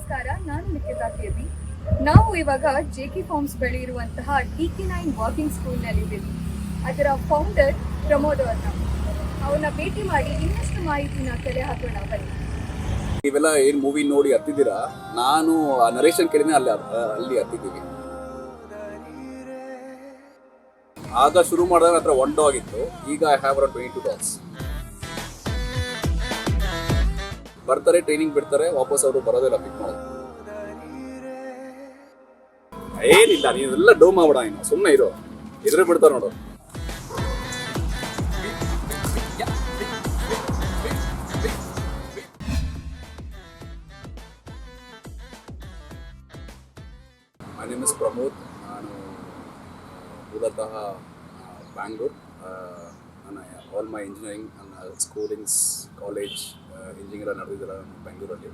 ನಮಸ್ಕಾರ, ನಾನು ನಿಖಿತಾ ಕೆಬಿ. ನಾವು ಇವಾಗ ಜೆಕೆ ಫಾರ್ಮ್ಸ್ ಬಳಿ ಇರುವಂತಹ Dk-9 ವಾಕಿಂಗ್ ಸ್ಕೂಲ್ನಲ್ಲಿದ್ದೀವಿ. ಅದರ ಫೌಂಡರ್ ಪ್ರಮೋದ್ ಅವ್ರನ್ನ ಭೇಟಿ ಮಾಡಿ ಇನ್ನಷ್ಟು ಮಾಹಿತಿನ ಕಲೆ ಹಾಕೋಣ ಬನ್ನಿ. ನೀವೆಲ್ಲ ಏನು ಮೂವಿ ನೋಡಿ ಹತ್ತಿದ್ದೀರಾ, ನಾನು ಆ ನರೇಶನ್ ಕೇಳಿನೇ ಅಲ್ಲಿ ಹತ್ತಿದ್ದೀವಿ. ಆಗ ಶುರು ಮಾಡಿದಾಗ ಹತ್ರ 1 ಡಾಗ್ ಇತ್ತು, ಈಗ ಐ ಹ್ಯಾವ್ ಅರೌಂಡ್ 22 ಡಾಗ್ಸ್. ಬರ್ತಾರೆ, ಟ್ರೈನಿಂಗ್ ಬಿಡ್ತಾರೆ, ವಾಪಸ್ ಅವರು ಬರೋದೆಲ್ಲ ಪಿಕ್ ಮಾಡೋದು. ಏನಿಲ್ಲ, ನೀವೆಲ್ಲ ಡೋ ಮಾಡ್ಬೇಡ, ಇನ್ನು ಸುಮ್ಮನೆ ಇರೋ, ಎದುರು ಬಿಡ್ತಾರೆ ನೋಡು. My name is Pramod. ನಾನು ಮೂಲತಃ ಬ್ಯಾಂಗ್ಳೂರ್. ನನ್ನ ಆಲ್ ಮೈ ಇಂಜಿನಿಯರಿಂಗ್, ನನ್ನ ಸ್ಕೂಲಿಂಗ್ಸ್, ಕಾಲೇಜ್, ಇಂಜಿನಿಯರ್ ನಡೆದಿದ್ದೆಲ್ಲ ನಾನು ಬೆಂಗಳೂರಲ್ಲಿ.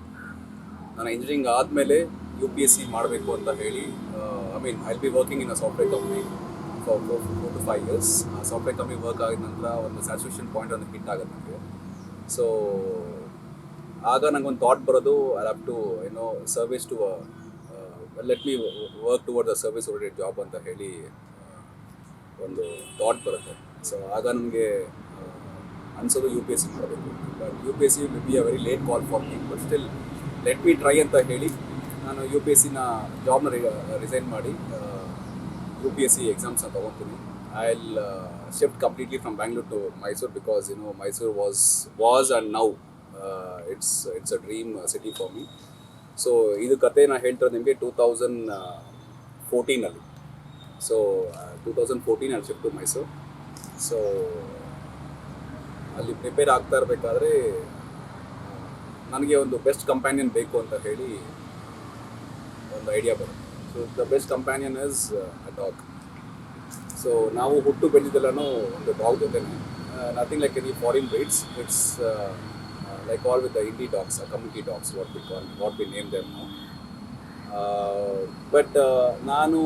ನಾನು ಇಂಜಿನಿಯರಿಂಗ್ ಆದಮೇಲೆ UPSC ಮಾಡಬೇಕು ಅಂತ ಹೇಳಿ, I be working in a software company for 4 to 5 years. ಆ ಸಾಫ್ಟ್ವೇರ್ ಕಂಪ್ನಿ ವರ್ಕ್ ಆಗಿದ ನಂತರ ಒಂದು ಸ್ಯಾಚುರೇಷನ್ ಪಾಯಿಂಟ್ ಒಂದು ಹಿಟ್ ಆಗುತ್ತೆ ನನಗೆ. ಸೊ ಆಗ ನನಗೊಂದು ಥಾಟ್ ಬರೋದು, I have to service to let me work towards a service oriented job ಅಂತ ಹೇಳಿ ಒಂದು ಥಾಟ್ ಬರುತ್ತೆ. ಸೊ ಆಗ ನನಗೆ ಅನ್ಸೋದು UPSC ಮಾಡಬೇಕು. But UPSC will be a very late call for me, but still let me try ಅಂತ ಹೇಳಿ ನಾನು UPSCನ ಜಾಬ್ನ ರಿಸೈನ್ ಮಾಡಿ UPSC ಎಕ್ಸಾಮ್ಸ್ನ ತೊಗೊತೀನಿ. I will shift completely from Bangalore to Mysuru, because Mysuru was and now it's a dream city for me. So ಇದು ಕತೆ ನಾನು ಹೇಳ್ತಿರೋದು ನಿಮಗೆ 2014 ಸೊ 2014 ಅಲ್ಲಿ ಶಿಫ್ಟ್ ಟು ಮೈಸೂರು. ಸೊ ಅಲ್ಲಿ ಪ್ರಿಪೇರ್ ಆಗ್ತಾ ಇರಬೇಕಾದ್ರೆ ನನಗೆ ಒಂದು ಬೆಸ್ಟ್ ಕಂಪ್ಯಾನಿಯನ್ ಬೇಕು ಅಂತ ಹೇಳಿ ಒಂದು ಐಡಿಯಾ ಬರುತ್ತೆ. So the best companion is a dog. So ನಾವು ಹುಟ್ಟು ಬೆಳೆದಿದ್ದೆಲ್ಲನೂ ಒಂದು ಡಾಗ್ ಜೊತೆನೆ, nothing like any foreign breeds. It's like all with the indie dogs, community dogs, what we name them now. But ನಾನು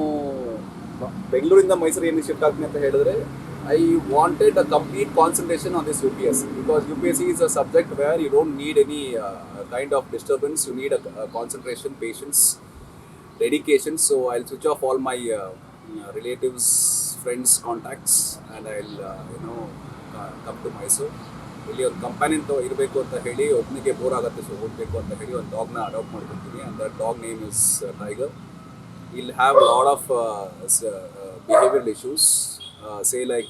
ಬೆಂಗಳೂರಿಂದ ಮೈಸೂರಿಗೆ ಏನು ಶಿಫ್ಟ್ ಆಗ್ತೀನಿ ಅಂತ ಹೇಳಿದ್ರೆ, I wanted a complete concentration on this UPSC, because UPSC is a subject where you don't need any kind of disturbance. You need a concentration, patience, dedication. So I'll switch off all my relatives, friends, contacts, and I'll come to Mysore. ಇಲ್ಲಿ ಒಂದು companion ಇರಬೇಕು ಅಂತ ಹೇಳಿ, ಒಬ್ಬನಿಗೆ bore ಆಗುತ್ತೆ, so ಹೋಗಬೇಕು ಅಂತ ಹೇಳಿ ಒಂದು ಡಾಗ್ನ ಅಡಾಪ್ಟ್ ಮಾಡ್ಕೊತೀನಿ. And that dog name is Tiger. Will have lot of behavioural issues, say like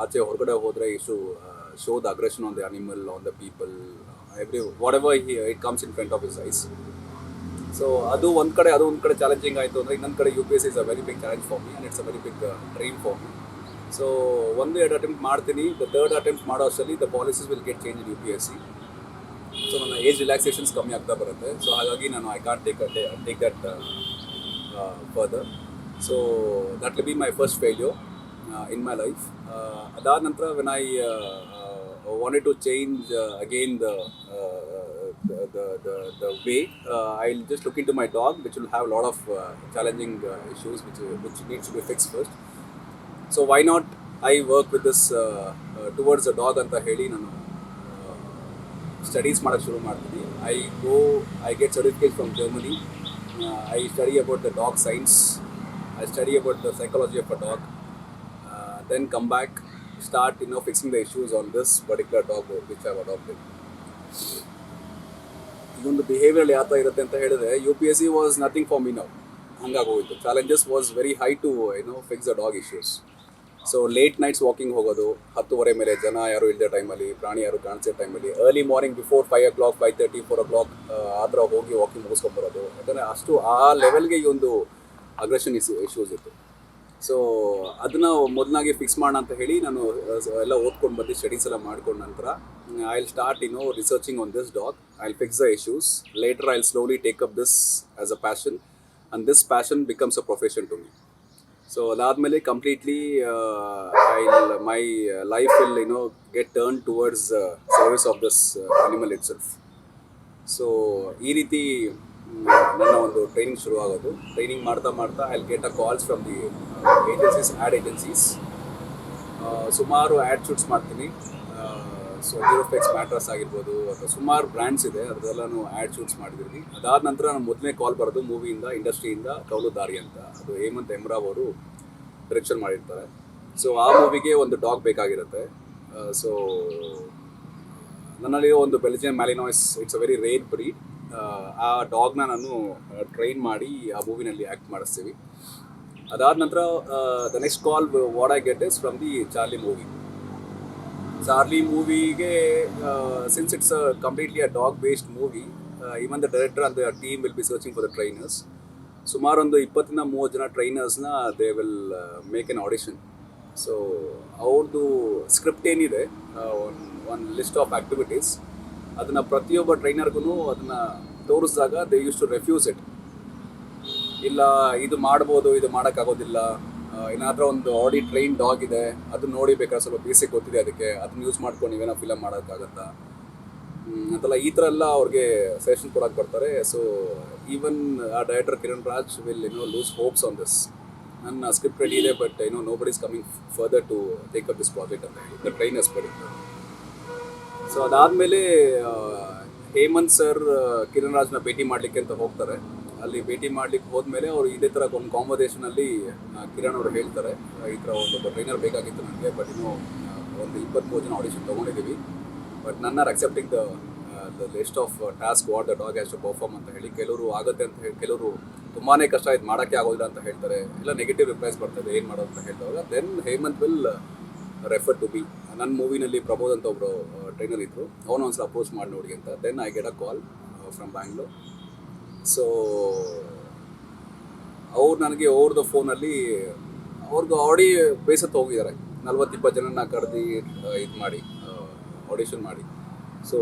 ಆಚೆ ಹೊರಗಡೆ ಹೋದರೆ show the aggression on the animal, on the people, whatever it comes in front of his eyes. So ಅದು ಒಂದು ಕಡೆ challenging ಆಯಿತು ಅಂದರೆ, ಇನ್ನೊಂದು ಕಡೆ UPSC is a very big challenge for me, and it's a very big dream for me. So 1-2 attempt ಮಾಡ್ತೀನಿ. The third attempt ಮಾಡೋ ಅಷ್ಟರಲ್ಲಿ the policies will get change in UPSC. So ನನ್ನ ಏಜ್ ರಿಲ್ಯಾಕ್ಸೇಷನ್ಸ್ ಕಮ್ಮಿ ಆಗ್ತಾ ಬರುತ್ತೆ. So ಹಾಗಾಗಿ ನಾನು I can't take that further. So that will be my first failure in my life. ಅದಾದ ನಂತರ when I wanted to change again the way, I'll just look into my dog, which will have a lot of challenging issues which needs to be fixed first. So why not I work with this towards a dog ಅಂತ ಹೇಳಿ ನಾನು studies ಮಾಡೋಕ್ಕೆ ಶುರು ಮಾಡ್ತೀನಿ. I get certificates from Germany. I study about the dog science. I study about the psychology of a dog. Then come back, start fixing the issues on this particular dog which I've adopted. ಇದೊಂದು behaviour ಯಾವ ಥರ ಇರುತ್ತೆ ಅಂತ ಹೇಳಿದ್ರೆ, UPSC was nothing for me now. ಹಂಗಾಗೋಯಿತು. Challenges was very high to fix the dog issues. So late nights walking ಹೋಗೋದು, 10:30 ಮೇಲೆ ಜನ ಯಾರು ಇಲ್ಲದೆ ಟೈಮಲ್ಲಿ, ಪ್ರಾಣಿ ಯಾರು ಕಾಣಿಸೋ ಟೈಮಲ್ಲಿ, early morning before 5 o'clock, 5:30, 4 o'clock ಆ ಥರ ಹೋಗಿ ವಾಕಿಂಗ್ ಮುಗಿಸ್ಕೊಂಡ್ಬರೋದು. ಯಾಕಂದರೆ ಅಷ್ಟು ಆ ಲೆವೆಲ್ಗೆ ಈ ಒಂದು ಅಗ್ರೆಷನ್ ಇಶ್ಯೂಸ್ ಇತ್ತು. ಸೊ ಅದನ್ನು ಮೊದಲಾಗಿ ಫಿಕ್ಸ್ ಮಾಡೋಣ ಅಂತ ಹೇಳಿ ನಾನು ಎಲ್ಲ ಓದ್ಕೊಂಡು ಬಂದು ಸ್ಟಡೀಸ್ ಎಲ್ಲ ಮಾಡ್ಕೊಂಡ ನಂತರ I will start researching on this dog. I will fix the issues. Later I will slowly take up this as a passion, and this passion becomes a profession to me. So ಅದಾದಮೇಲೆ completely my life will get turned towards service of this animal itself. So ಈ ರೀತಿ ನನ್ನ ಒಂದು training ಶುರು ಆಗೋದು. Training ಮಾಡ್ತಾ I will get a calls from the agencies, add agencies. ಸುಮಾರು add shoots ಮಾಡ್ತೀನಿ. ಸೊ ಯೂರೋಫೆಕ್ಸ್ ಮ್ಯಾಟ್ರಸ್ ಆಗಿರ್ಬೋದು ಅಥವಾ ಸುಮಾರು ಬ್ರ್ಯಾಂಡ್ಸ್ ಇದೆ, ಅದರಲ್ಲೆಲ್ಲನೂ ಆ್ಯಡ್ ಶೂಟ್ಸ್ ಮಾಡಿದ್ವಿ. ಅದಾದ ನಂತರ ನಾನು ಮೊದಲನೇ ಕಾಲ್ ಬರೋದು ಮೂವಿಯಿಂದ, ಇಂಡಸ್ಟ್ರಿಯಿಂದ ಕೌಲು ದಾರಿ ಅಂತ. ಅದು ಹೇಮಂತ್ ಎಮ್ರಾವ್ ಅವರು ಡೈರೆಕ್ಷನ್ ಮಾಡಿರ್ತಾರೆ. ಸೊ ಆ ಮೂವಿಗೆ ಒಂದು ಡಾಗ್ ಬೇಕಾಗಿರುತ್ತೆ. ಸೊ ನನ್ನಲ್ಲಿ ಒಂದು Belgian Malinois, it's a very rare breed. ಆ ಡಾಗ್ನ ನಾನು ಟ್ರೈನ್ ಮಾಡಿ ಆ ಮೂವಿನಲ್ಲಿ ಆ್ಯಕ್ಟ್ ಮಾಡಿಸ್ತೀವಿ. ಅದಾದ ನಂತರ the next call what I get is from the Charlie movie. Charlie ಮೂವಿಗೆ since it's completely a dog based movie, even the director and the team will be searching for the trainers. ಸುಮಾರು ಒಂದು 20-30 ಜನ ಟ್ರೈನರ್ಸ್ನ they will make an audition. So ಅವ್ರದ್ದು script ಏನಿದೆ, ಒಂದು list of activities, ಅದನ್ನು ಪ್ರತಿಯೊಬ್ಬ ಟ್ರೈನರ್ಗೂ ಅದನ್ನು ತೋರಿಸಿದಾಗ they use to refuse it. ಇಲ್ಲ ಇದು ಮಾಡ್ಬೋದು, ಇದು ಮಾಡೋಕ್ಕಾಗೋದಿಲ್ಲ, ಏನಾದರೂ ಒಂದು ಆಡಿ ಟ್ರೈನ್ ಡಾಗ್ ಇದೆ, ಅದನ್ನ ನೋಡಿ ಬೇಕಾದ್ರೆ ಸ್ವಲ್ಪ ಬೇಸಿಕ್ ಗೊತ್ತಿದೆ ಅದಕ್ಕೆ, ಅದನ್ನ ಯೂಸ್ ಮಾಡ್ಕೊಂಡು ನೀವೇನೋ ಫಿಲಮ್ ಮಾಡೋಕ್ಕಾಗತ್ತಾ ಅಂತೆಲ್ಲ ಈ ಥರ ಎಲ್ಲ ಅವ್ರಿಗೆ ಸಜೆಷನ್ ಕೊಡೋಕೆ ಬರ್ತಾರೆ. ಸೊ ಈವನ್ ಆ director Kiran Raj will lose hopes on this. ನನ್ನ ಸ್ಕ್ರಿಪ್ಟ್ ರೆಡಿ ಇದೆ, but nobody is coming further to take up this project ಅಂತ ಹೇಳಿ ದ ಟ್ರೈನರ್ಸ್ ಬಡಿ. ಸೊ ಅದಾದಮೇಲೆ ಹೇಮಂತ್ ಸರ್ ಕಿರಣ್ ರಾಜ್ನ ಭೇಟಿ ಮಾಡಲಿಕ್ಕೆ ಅಂತ ಹೋಗ್ತಾರೆ. ಅಲ್ಲಿ ಭೇಟಿ ಮಾಡ್ಲಿಕ್ಕೆ ಹೋದ್ಮೇಲೆ ಅವರು ಇದೇ ಥರ ಒಂದು ಕಾಂವರ್ಸೇಷನಲ್ಲಿ ಕಿರಣ್ ಅವರು ಹೇಳ್ತಾರೆ, ಈ ಥರ ಒಂದು ಟ್ರೈನರ್ ಬೇಕಾಗಿತ್ತು ನನಗೆ, ಬಟ್ ಇನ್ನೂ ಒಂದು 23 ಜನ ಆಡಿಷನ್ ತೊಗೊಂಡಿದ್ದೀವಿ, ಬಟ್ ನನ್ನ are accepting the list of task what the dog has to perform ಅಂತ ಹೇಳಿ. ಕೆಲವರು ಆಗುತ್ತೆ ಅಂತ ಹೇಳಿ, ಕೆಲವರು ತುಂಬಾ ಕಷ್ಟ ಇದು ಮಾಡೋಕ್ಕೆ ಆಗೋದಿಲ್ಲ ಅಂತ ಹೇಳ್ತಾರೆ, ಎಲ್ಲ ನೆಗೆಟಿವ್ ರಿಪ್ಲೈಸ್ ಬರ್ತದೆ, ಏನು ಮಾಡೋದು ಅಂತ ಹೇಳಿದಾಗ then Hemanth will refer to be. ನನ್ನ ಮೂವಿನಲ್ಲಿ ಪ್ರಮೋದ್ ಅಂತ ಒಬ್ಬರು ಟ್ರೈನರ್ ಇದ್ದರು, ಅವನು ಒಂದ್ಸಲ ಅಪ್ರೋಚ್ ಮಾಡಿ ನೋಡಿ ಅಂತ. Then I get a call from Bangalore. So ಅವ್ರು ನನಗೆ ಅವ್ರದ್ದು ಫೋನಲ್ಲಿ ಅವ್ರದ್ದು ಆಡಿ ಬೇಸತ್ತು ಹೋಗಿದ್ದಾರೆ, 40-20 ಜನನ ಕರೆದು ಇದು ಮಾಡಿ ಆಡಿಷನ್ ಮಾಡಿ. ಸೊ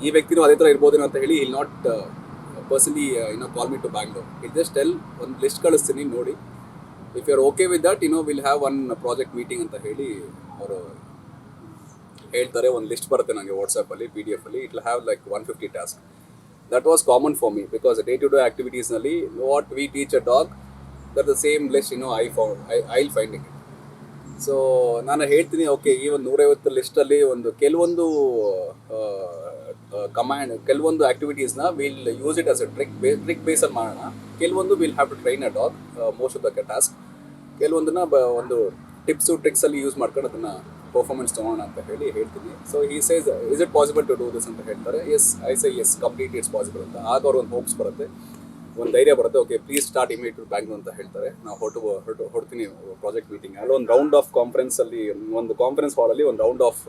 ಈ ವ್ಯಕ್ತಿನೂ ಅದೇ ಥರ ಇರ್ಬೋದೇನೋ ಅಂತ ಹೇಳಿ I'll not personally call me to Bangalore. It just tell, ಒಂದು ಲಿಸ್ಟ್ ಕಳಿಸ್ತೀನಿ ನೋಡಿ, if you are okay with that will have one project meeting ಅಂತ ಹೇಳಿ ಅವರು ಹೇಳ್ತಾರೆ. ಒಂದು ಲಿಸ್ಟ್ ಬರುತ್ತೆ ನನಗೆ ವಾಟ್ಸಪ್ಪಲ್ಲಿ PDF ಅಲ್ಲಿ, it will have like 150 task. That was common for me because day-to-day activities nalli what we teach a dog, that the same list I'll finding it. So ನಾನು ಹೇಳ್ತೀನಿ, ಓಕೆ ಈ ಒಂದು 150 ಲಿಸ್ಟಲ್ಲಿ ಒಂದು ಕೆಲವೊಂದು ಕಮಾಂಡ್, ಕೆಲವೊಂದು ಆ್ಯಕ್ಟಿವಿಟೀಸ್ನ will use it as a trick ಬೇಸಲ್ಲಿ ಮಾಡೋಣ, ಕೆಲವೊಂದು will have to train a dog most of the task, ಕೆಲವೊಂದನ್ನ ಒಂದು ಟಿಪ್ಸು ಟ್ರಿಕ್ಸಲ್ಲಿ ಯೂಸ್ ಮಾಡ್ಕೊಂಡು ಅದನ್ನು ಪರ್ಫಾರ್ಮೆನ್ಸ್ ತೊಗೋಣ ಅಂತ ಹೇಳ್ತೀನಿ. So he says is it possible to do this ಅಂತ ಹೇಳ್ತಾರೆ. Yes I say yes, completely it's possible ಅಂತ. ಆಗ ಅವ್ರು ಒಂದು ಹೋಪ್ಸ್ ಬರುತ್ತೆ, ಒಂದು ಧೈರ್ಯ ಬರುತ್ತೆ, okay please start immediate Bangalore ಅಂತ ಹೇಳ್ತಾರೆ. ನಾವು ಹೊಡ್ತೀನಿ ಪ್ರಾಜೆಕ್ಟ್ ಮೀಟಿಂಗ್. ಅಲ್ಲಿ ಒಂದು ರೌಂಡ್ ಆಫ್ ಕಾನ್ಫರೆನ್ಸಲ್ಲಿ, ಒಂದು ಕಾನ್ಫರೆನ್ಸ್ ಹಾಲಲ್ಲಿ ಒಂದು ರೌಂಡ್ ಆಫ್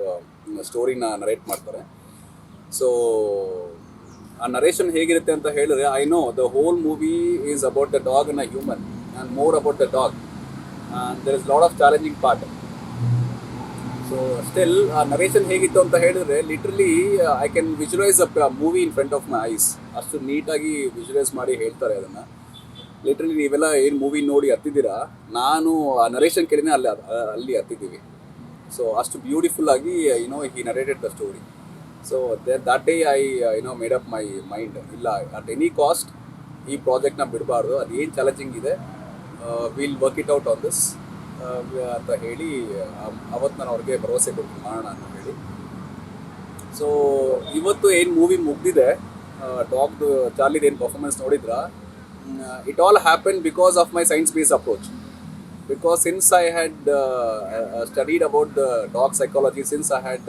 ಸ್ಟೋರಿನ ನರೇಟ್ ಮಾಡ್ತಾರೆ. ಸೊ ಆ ನರೇಷನ್ ಹೇಗಿರುತ್ತೆ ಅಂತ ಹೇಳಿದ್ರೆ, I know the whole movie is about the dog and a human and more about the dog, and there is lot of challenging part. So still ಆ narration ಹೇಗಿತ್ತು ಅಂತ ಹೇಳಿದ್ರೆ, literally I can visualise a movie in front of my eyes. ಅಷ್ಟು ನೀಟಾಗಿ visualise ಮಾಡಿ ಹೇಳ್ತಾರೆ ಅದನ್ನು. Literally ನೀವೆಲ್ಲ ಏನು ಮೂವಿ ನೋಡಿ ಹತ್ತಿದ್ದೀರಾ, ನಾನು ಆ ನರೇಷನ್ ಕೇಳಿನೇ ಅಲ್ಲಿ ಹತ್ತಿದ್ದೀವಿ. ಸೊ ಅಷ್ಟು ಬ್ಯೂಟಿಫುಲ್ ಆಗಿ he narrated the story. So that day I made up my mind, ಇಲ್ಲ ಅಟ್ ಎನಿ ಕಾಸ್ಟ್ ಈ ಪ್ರಾಜೆಕ್ಟ್ನ ಬಿಡಬಾರ್ದು, ಅದು ಏನು ಚಾಲೆಂಜಿಂಗ್ ಇದೆ, will work it out on this ಅಂತ ಹೇಳಿ ಅವತ್ತು ನಾನು ಅವ್ರಿಗೆ ಭರವಸೆ ಕೊಡ್ತೀನಿ ಮಾಡೋಣ ಅಂತ ಹೇಳಿ. ಸೊ ಇವತ್ತು ಏನು ಮೂವಿ ಮುಗ್ದಿದೆ, ಡಾಗ್ದು ಚಾರ್ಲಿದು ಏನು ಪರ್ಫಾರ್ಮೆನ್ಸ್ ನೋಡಿದ್ರ, it all happen because of my science base approach. Because since I had studied about the dog psychology, since I had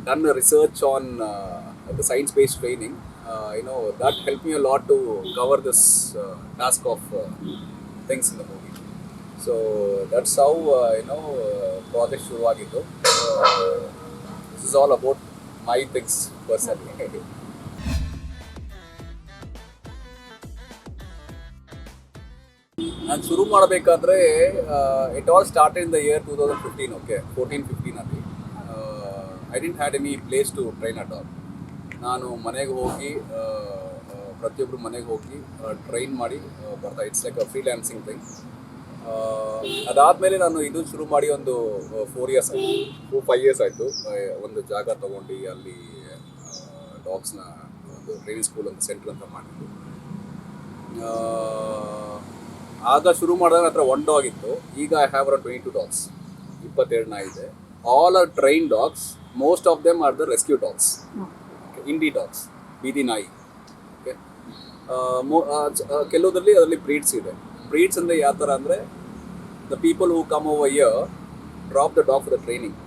done research on the science-based training, that helped me a lot to cover this task of things in the movie. So that's how project ಶುರುವಾಗಿದ್ದು. This is all about my things personally. ನಾನು ಶುರು ಮಾಡಬೇಕಾದ್ರೆ it all start in the year 2015, okay 14-15 I didn't had any place to train at all. ನಾನು ಮನೆಗೆ ಹೋಗಿ ಪ್ರತಿಯೊಬ್ಬರು ಮನೆಗೆ ಹೋಗಿ ಟ್ರೈನ್ ಮಾಡಿ ಬರ್ತಾ, it's like a freelancing thing. ಅದಾದಮೇಲೆ ನಾನು ಇದು ಶುರು ಮಾಡಿ ಒಂದು 5 ಇಯರ್ಸ್ ಆಯಿತು. ಒಂದು ಜಾಗ ತೊಗೊಂಡು ಅಲ್ಲಿ ಡಾಗ್ಸ್ನ ಒಂದು ಟ್ರೈನಿಂಗ್ ಸ್ಕೂಲ್ ಒಂದು ಸೆಂಟರ್ ಅಂತ ಮಾಡಿದ್ದು. ಆಗ ಶುರು ಮಾಡಿದಾಗ ಹತ್ರ 1 ಡಾಗ್ ಇತ್ತು, ಈಗ ಐ ಹ್ಯಾವ್ ಅರೌಂಡ್ 22 ಡಾಗ್ಸ್, 22 ನಾಯಿ ಇದೆ. all are trained dogs. Most of them are the rescue dogs. Okay. Indie dogs, ಬೀದಿ ನಾಯಿ. ಓಕೆ, ಕೆಲವುದರಲ್ಲಿ ಅದರಲ್ಲಿ ಬ್ರೀಡ್ಸ್ ಇದೆ. ಬ್ರೀಡ್ಸ್ ಅಂದರೆ ಯಾವ ಥರ ಅಂದರೆ, the people who come over year drop the dog for the training.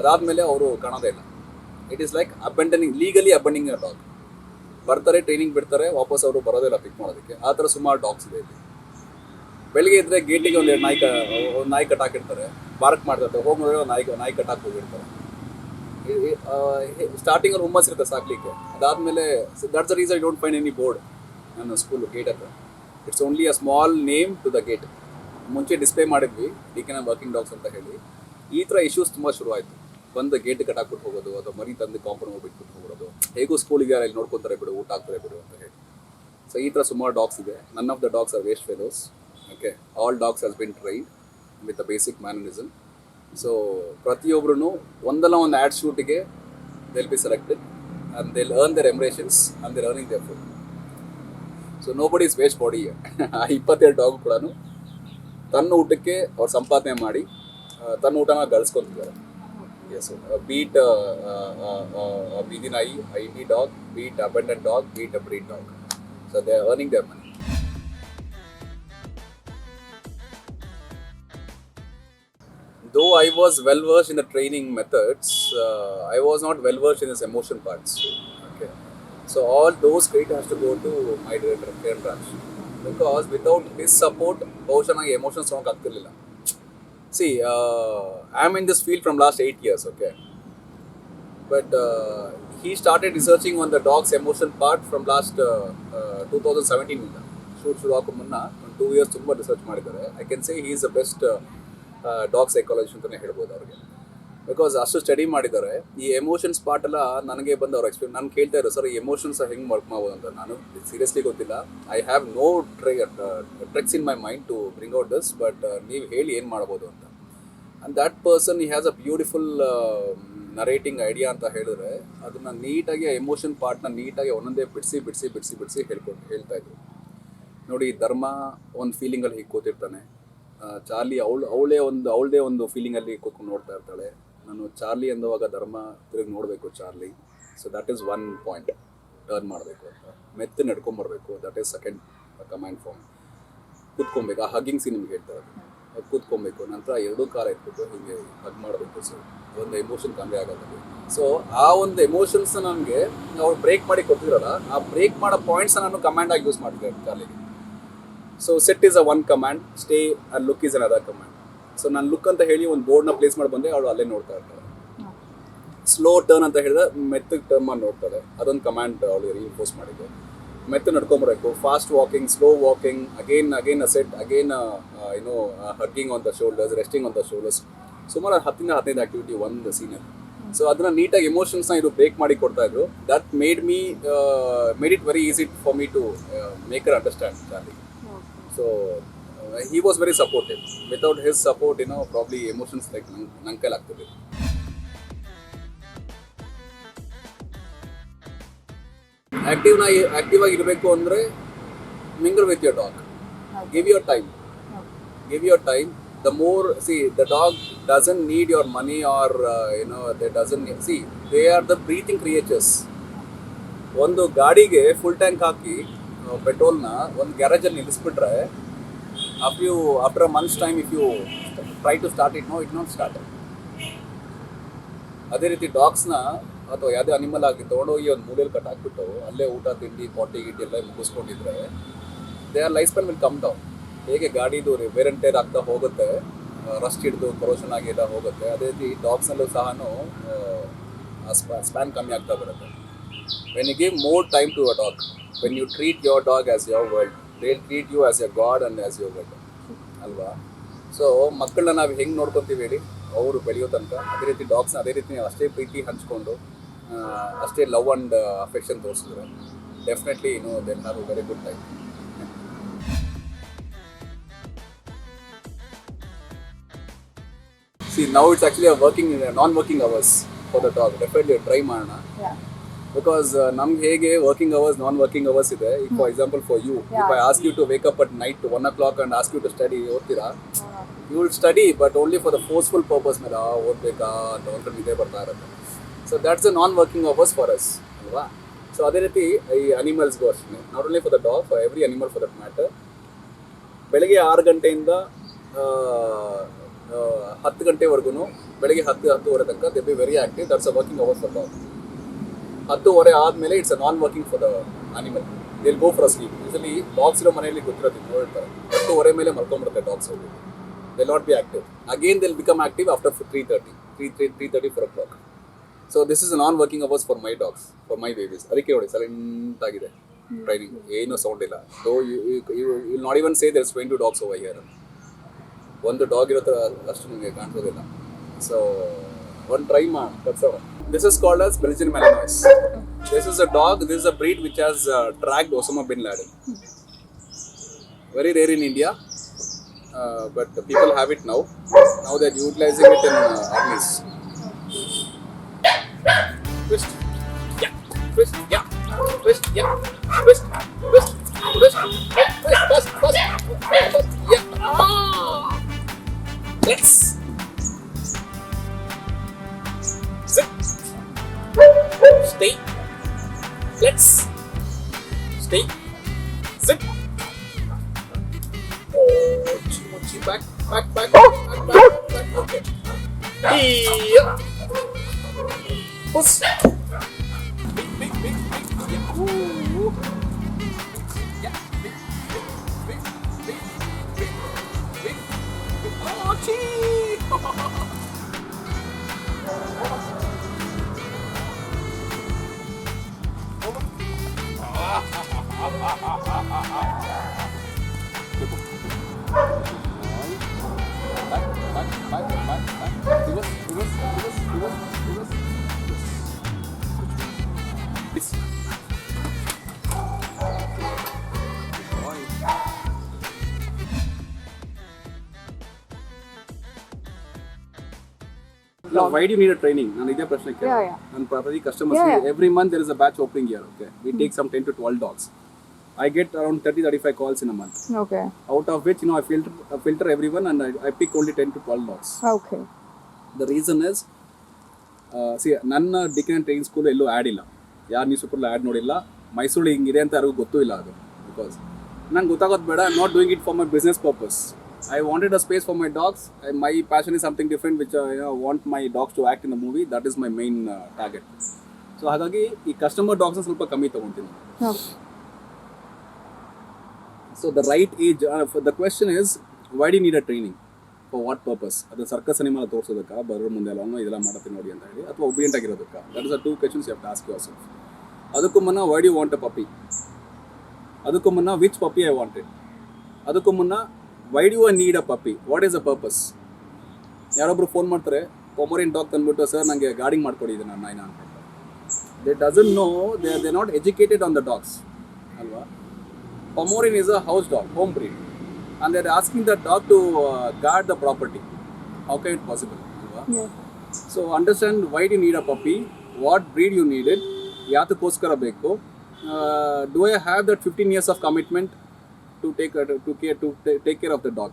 ಅದಾದಮೇಲೆ ಅವರು ಕಾಣೋದೇ ಇಲ್ಲ. It is like legally abandoning a dog. ಬರ್ತಾರೆ, ಟ್ರೈನಿಂಗ್ ಬಿಡ್ತಾರೆ, ವಾಪಸ್ ಅವರು ಬರೋದಿಲ್ಲ ಪಿಕ್ ಮಾಡೋದಕ್ಕೆ. ಆ ಥರ ಸುಮಾರು ಡಾಗ್ಸ್ ಇದೆ ಇಲ್ಲಿ. ಬೆಳಿಗ್ಗೆ ಇದ್ದರೆ ಗೇಟಿಗೆ ಒಂದು ನಾಯಿ ಕಟ್ಟಾಕಿರ್ತಾರೆ, ಪಾರ್ಕ್ ಮಾಡ್ತಾರೆ, ಹೋಗಿ ನೋಡಿದ್ರೆ ನಾಯಿ ಕಟ್ಟಾಕಿ ಹೋಗಿರ್ತಾರೆ. ಸ್ಟಾರ್ಟಿಂಗಲ್ಲಿ ಹುಮ್ಮಸ್ ಇರುತ್ತೆ ಸಾಕ್ಲಿಕ್ಕೆ. ಅದಾದಮೇಲೆ that's the reason I don't find any board ನನ್ನ ಸ್ಕೂಲು ಗೇಟ್ ಹತ್ರ. It's only a small name to the gate. ಮುಂಚೆ ಡಿಸ್ಪ್ಲೇ ಮಾಡಿದ್ವಿ Dk-9 ವರ್ಕಿಂಗ್ ಡಾಗ್ಸ್ ಅಂತ ಹೇಳಿ. ಈ ಥರ ಇಶ್ಯೂಸ್ ತುಂಬ ಶುರುವಾಯಿತು. ಬಂದು ಗೇಟ್ ಕಟ್ಟಾಕ್ಬಿಟ್ಟು ಹೋಗೋದು, ಅಥವಾ ಮರಿ ತಂದು ಕಾಂಪೌಂಡ್ ಹೋಗ್ಬಿಟ್ಬಿಟ್ಟು ಹೋಗೋದು. ಹೇಗೂ ಸ್ಕೂಲಿಗೆ ಇಲ್ಲಿ ನೋಡ್ಕೊತಾರೆ ಬಿಡು, ಊಟ ಹಾಕ್ತಾರೆ ಬಿಡು ಅಂತ ಹೇಳಿ. ಸೊ ಈ ಥರ ಸುಮಾರು ಡಾಗ್ಸ್ ಇದೆ. None of the dogs are waste fellows. Okay, all dogs has been trained with a basic mannerism. So ಪ್ರತಿಯೊಬ್ಬರೂ ಒಂದಲ್ಲ ಒಂದು ಆ್ಯಡ್ ಶೂಟಿಗೆ they'll be selected and they'll earn their remunerations and they're earning their food. So nobody is waste body here. 22 dog ಕೂಡ ತನ್ನ ಊಟಕ್ಕೆ ಅವ್ರು ಸಂಪಾದನೆ ಮಾಡಿ ತನ್ನ ಊಟನ ಗಳಿಸ್ಕೊತಿದ್ದಾರೆ. ಎಸ್, ಬೀಟ್ ಬೀದಿ ನಾಯಿ, indie dog, be it abandoned dog, be it a breed dog. So they are earning their money. Though I was well versed in the training methods, I was not well versed in his emotion parts. Okay, so all those credit has to go to my director, Raj, because without his support, ಬಹುಶಃ ನನಗೆ emotions strong ಆಗ್ತಿರ್ಲಿಲ್ಲ. See, I am in this field from last 8 years. Okay, but he started researching on the dog's emotion part from last 2017 ಇಂದ. ಶುರು ಆಗೋ ಮುನ್ನ ಒಂದು 2 years ತುಂಬ research ಮಾಡಿದ್ದಾರೆ. I can say he is the best dog psychologist ಅಂತಲೇ ಹೇಳ್ಬೋದು ಅವ್ರಿಗೆ. ಬಿಕಾಸ್ ಅಷ್ಟು ಸ್ಟಡಿ ಮಾಡಿದ್ದಾರೆ. ಈ ಎಮೋಷನ್ಸ್ ಪಾರ್ಟ್ ಎಲ್ಲ ನನಗೆ ಬಂದು ಅವ್ರು ಎಕ್ಸ್ಪ್ಲೇನ್, ನಾನು ಕೇಳ್ತಾ ಇರೋ ಸರ್ ಈ ಎಮೋಷನ್ಸ್ ಹೆಂಗೆ ವರ್ಕ್ ಮಾಡ್ಬೋದು ಅಂತ. ನಾನು ಸೀರಿಯಸ್ಲಿ ಗೊತ್ತಿಲ್ಲ. I have no tricks in my mind to bring out this, but ನೀವು ಹೇಳಿ ಏನು ಮಾಡ್ಬೋದು ಅಂತ. And that person he has a beautiful narrating idea ಅಂತ ಹೇಳಿದ್ರೆ, ಅದನ್ನು ನೀಟಾಗಿ ಎಮೋಷನ್ ಪಾರ್ಟ್ನ ನೀಟಾಗಿ ಒಂದೊಂದೇ ಬಿಡಿಸಿ ಹೇಳ್ತಾ ಇದ್ರು. ನೋಡಿ, ಧರ್ಮ ಒಂದು ಫೀಲಿಂಗಲ್ಲಿ ಹೀಗೆ ಕೂತಿರ್ತಾನೆ, ಚಾರ್ಲಿ ಅವಳದೇ ಒಂದು ಫೀಲಿಂಗಲ್ಲಿ ಕೂತ್ಕೊಂಡು ನೋಡ್ತಾ ಇರ್ತಾಳೆ. ನಾನು ಚಾರ್ಲಿ ಅಂದವಾಗ ಧರ್ಮ ತಿರುಗಿ ನೋಡಬೇಕು Charlie. So that is one point, turn ಮಾಡಬೇಕು ಅಂತ. ಮೆತ್ತು ನಡ್ಕೊಂಬರ್ಬೇಕು, that is second command form. ಕೂತ್ಕೊಬೇಕು, ಆ ಹಗ್ಗಿಂಗ್ ಸೀನ್ ನಿಮ್ಗೆ ಹೇಳ್ತಾರೆ. ಅದು ಕೂತ್ಕೊಬೇಕು, ನಂತರ ಎರಡೂ ಕಾಲ ಇಟ್ಬಿಟ್ಟು ಹೀಗೆ ಹಗ್ ಮಾಡಬೇಕು. ಸೊ ಒಂದು ಎಮೋಷನ್ ಕಮ್ಮಿ ಆಗೋದು. ಸೊ ಆ ಒಂದು ಎಮೋಷನ್ಸ್ನ ನನಗೆ ಅವ್ರು ಬ್ರೇಕ್ ಮಾಡಿ ಕೊಟ್ಟಿದ್ರಲ್ಲ, ಆ ಬ್ರೇಕ್ ಮಾಡೋ ಪಾಯಿಂಟ್ಸ್ನ ನಾನು ಕಮಾಂಡಾಗಿ ಯೂಸ್ ಮಾಡ್ತಿದ್ದೆ ಚಾರ್ಲಿಗೆ. So set is a one command, stay and look is another command. So ನಾನು ಲುಕ್ ಅಂತ ಹೇಳಿ ಒಂದು ಬೋರ್ಡ್ನ ಪ್ಲೇಸ್ ಮಾಡಿ ಬಂದೆ, ಅವಳು ಅಲ್ಲೇ ನೋಡ್ತಾ ಇರ್ತಾಳೆ. ಸ್ಲೋ ಟರ್ನ್ ಅಂತ ಹೇಳಿದ್ರೆ ಮೆತ್ತಗೆ ಟರ್ನ್ ಮಾಡಿ ನೋಡ್ತಾಳೆ. ಅದೊಂದು ಕಮಾಂಡ್ ಅವಳಿಗೆ ರೀಇನ್ಫೋರ್ಸ್ ಮಾಡಿದ್ದೆ. ಮೆತ್ತು ನಡ್ಕೊಂಬರಬೇಕು, fast walking, slow walking, again a set, again hugging on the shoulders, resting on the shoulders. ಸುಮಾರು 10-15 ಆ್ಯಕ್ಟಿವಿಟಿ ಒಂದು ಸೀನಲ್ಲಿ. ಸೊ ಅದನ್ನು ನೀಟಾಗಿ ಎಮೋಷನ್ಸ್ನ ಇದು ಬ್ರೇಕ್ ಮಾಡಿ ಕೊಡ್ತಾ ಇದ್ರು. That made it very easy for me to make uh understand Charlie. So he was very supportive. Without his support, probably emotions like ನಂಗೆ ಕೈಲಾಗ್ತಿದೆ. Active ಆಗಿರಬೇಕು ಅಂದರೆ mingle with your dog. Give your time. The more, see, the dog doesn't need your money, or they doesn't need, see, they are the breathing creatures. ಒಂದು ಗಾಡಿಗೆ full tank ಹಾಕಿ ಪೆಟ್ರೋಲ್ನ ಒಂದು ಗ್ಯಾರೇಜಲ್ಲಿ ನಿಲ್ಲಿಸ್ಬಿಟ್ರೆ, after a months time if you try to start it not start. ಅದೇ ರೀತಿ ಡಾಗ್ಸ್ನ ಅಥವಾ ಯಾವುದೇ ಅನಿಮಲ್ ಆಗಿ ತೊಗೊಂಡೋಗಿ ಒಂದು ಮೂಲೆಯಲ್ಲಿ ಕಟ್ ಹಾಕ್ಬಿಟ್ಟು ಅಲ್ಲೇ ಊಟ ತಿಂಡಿ ಪಾಟಿ ಗಿಟ್ಟಿ ಎಲ್ಲ ಮುಗಿಸ್ಕೊಂಡಿದ್ರೆ they are life span will come down. ಹೇಗೆ ಗಾಡಿದು ವೇರ್ ಆ್ಯಂಡ್ ಟೇರ್ ಆಗ್ತಾ ಹೋಗುತ್ತೆ, ರಸ್ಟ್ ಹಿಡಿದು ಕೊರೋಷನ್ ಆಗಿ ಎಲ್ಲ ಹೋಗುತ್ತೆ, ಅದೇ ರೀತಿ ಡಾಗ್ಸ್ನಲ್ಲೂ ಸಹ ಸ್ಪ್ಯಾನ್ ಕಮ್ಮಿ ಆಗ್ತಾ ಬರುತ್ತೆ. When you give more time to a dog, when you treat your dog as your world, they'll treat you as your God and as your world. ಅಲ್ವಾ? ಸೊ ಮಕ್ಕಳನ್ನ ನಾವು ಹೆಂಗೆ ನೋಡ್ಕೊತೀವಿ ಹೇಳಿ, ಅವರು ಬೆಳೆಯೋ ತನಕ ಅದೇ ರೀತಿ ಡಾಗ್ಸ್ನ ಅದೇ ರೀತಿ ನೀವು ಅಷ್ಟೇ ಪ್ರೀತಿ ಹಂಚ್ಕೊಂಡು ಅಷ್ಟೇ ಲವ್ ಆ್ಯಂಡ್ ಅಫೆಕ್ಷನ್ ತೋರಿಸಿದ್ರೆ definitely then have a very good time. See, now it's actually non-working hours for the dog. Definitely try ಮಾಡೋಣ. Because ನಮ್ಗೆ ಹೇಗೆ working hours, non working hours ಇದೆ. For example for you, if I ask you to wake up at night 1 o'clock and ask you to study, ಓದ್ತೀರಾ? You will study, but only for the forceful purpose. ಮೇಲೆ ಓದಬೇಕಾ ಅಂತ ಒಂದು ಇದೇ ಬರ್ತಾ ಇರುತ್ತೆ. So that's a non working hours for us ಅಲ್ವಾ. So ಅದೇ ರೀತಿ ಈ ಅನಿಮಲ್ಸ್ಗೂ ಅಷ್ಟೇ, not only for the dog, for every animal for that matter. ಬೆಳಗ್ಗೆ 6 ಗಂಟೆಯಿಂದ 10 ಗಂಟೆವರೆಗೂ, ಬೆಳಗ್ಗೆ 10-10:30 ತನಕ they be very active. That's a working hours for dog. 10:30 ಆದಮೇಲೆ it's a non working for the animal. They go for sleep. Usually dogs ಇರೋ ಮನೆಯಲ್ಲಿ ಗೊತ್ತಿರೋದು ನೋಡ್ತಾರೆ, 10:30 ಮೇಲೆ ಮಲ್ಕೊಂಡ್ಬಿಡುತ್ತೆ dogs. They'll not be active. Again, they'll become active after 3:30, 4 o'clock. So this is a non-working hours for my dogs, for my babies. ಅದಕ್ಕೆ ನೋಡಿ silent ಆಗಿದೆ training, ಏನು sound ಇಲ್ಲ. So you will not even say there's 20 dogs over here. ಒಂದು dog ಇರೋ ಅಷ್ಟು ನಿಮಗೆ ಕಾಣಿಸೋದಿಲ್ಲ. So one try ಮಾಡಿ ಕಟ್ಸೋಣ. This is called as Belgian Malinois. This is a dog. This is a breed which has tracked Osama bin Laden. Very rare in India. But people have it now. Now they're utilizing it in armies. Twist, yeah, twist, yeah, twist, yeah, twist, twist, twist, twist, twist, yeah. Let's sit, stay. Let's stay, sit. Back. Okay. Yeah. Push. Big. Yeah. Ooh. Yeah. Big. Oh, gee. Why do you need a training? ನಾನು ಇದೇ ಪ್ರಶ್ನೆ ಕೇಳ್ತೀನಿ. ನನ್ನ ಪ್ರತಿ customers every month there is a batch opening here. Okay, we take some 10 to 12 dogs. I get around 30-35 calls in a month. Okay. Out of which, I filter everyone and I pick only 10 to 12 dogs. Okay. The reason is, see, ನನ್ನ Dk-9 training school ಎಲ್ಲೂ add ಇಲ್ಲ, ಯಾರು news ಪೇಪರ್ಲಿ add ನೋಡಿಲ್ಲ. ಮೈಸೂರು ಹಿಂಗಿದೆ ಅಂತ ಯಾರಿಗೂ ಗೊತ್ತೂ ಇಲ್ಲ ಅದು. ಬಿಕಾಸ್ ನಂಗೆ ಗೊತ್ತಾಗೋದು ಬೇಡ. I not doing it for my business purpose. I wanted a space for my dogs. My passion is something different, which I want my dogs to act in the movie. That is my main target. So ಹಾಗಾಗಿ ಈ customer ಡಾಗ್ಸ್ನ ಸ್ವಲ್ಪ ಕಮ್ಮಿ ತೊಗೊತೀನಿ. So the right age, the question is, why do you need a training? For what purpose? ಅದು circus animal ತೋರಿಸೋದಕ್ಕೆ, ಬರೋ ಮುಂದೆ ಎಲ್ಲ ಇದೆಲ್ಲ ಮಾಡತ್ತೀನಿ ನೋಡಿ ಅಂತ ಹೇಳಿ, ಅಥವಾ obedient ಆಗಿರೋದಕ್ಕೆ? That is the two questions you have to ask yourself. ಅದಕ್ಕೂ ಮುನ್ನ, why do you want a puppy? ಅದಕ್ಕೂ ಮುನ್ನ, which puppy I wanted? ಅದಕ್ಕೂ ಮುನ್ನ, why do I need a puppy? What is the purpose? ಯಾರೊಬ್ರು phone ಮಾಡ್ತಾರೆ, Pomeranian dog ತಂದ್ಬಿಟ್ಟು, sir ನನಗೆ ಗಾರ್ಡಿಂಗ್ ಮಾಡ್ಕೊಡಿ ಇದನ್ನ ನಾಯಿನ ಅಂತ. They doesn't know, they're not educated on the dogs, ಅಲ್ವಾ? Pomerian is a house dog, home breed, and they're asking the dog to guard the property. How can it possible? Yeah. So understand why do you need a puppy, what breed you need it, ಯಾತಕ್ಕೋಸ್ಕರ ಬೇಕು, do I have that 15 years of commitment to take care of the dog?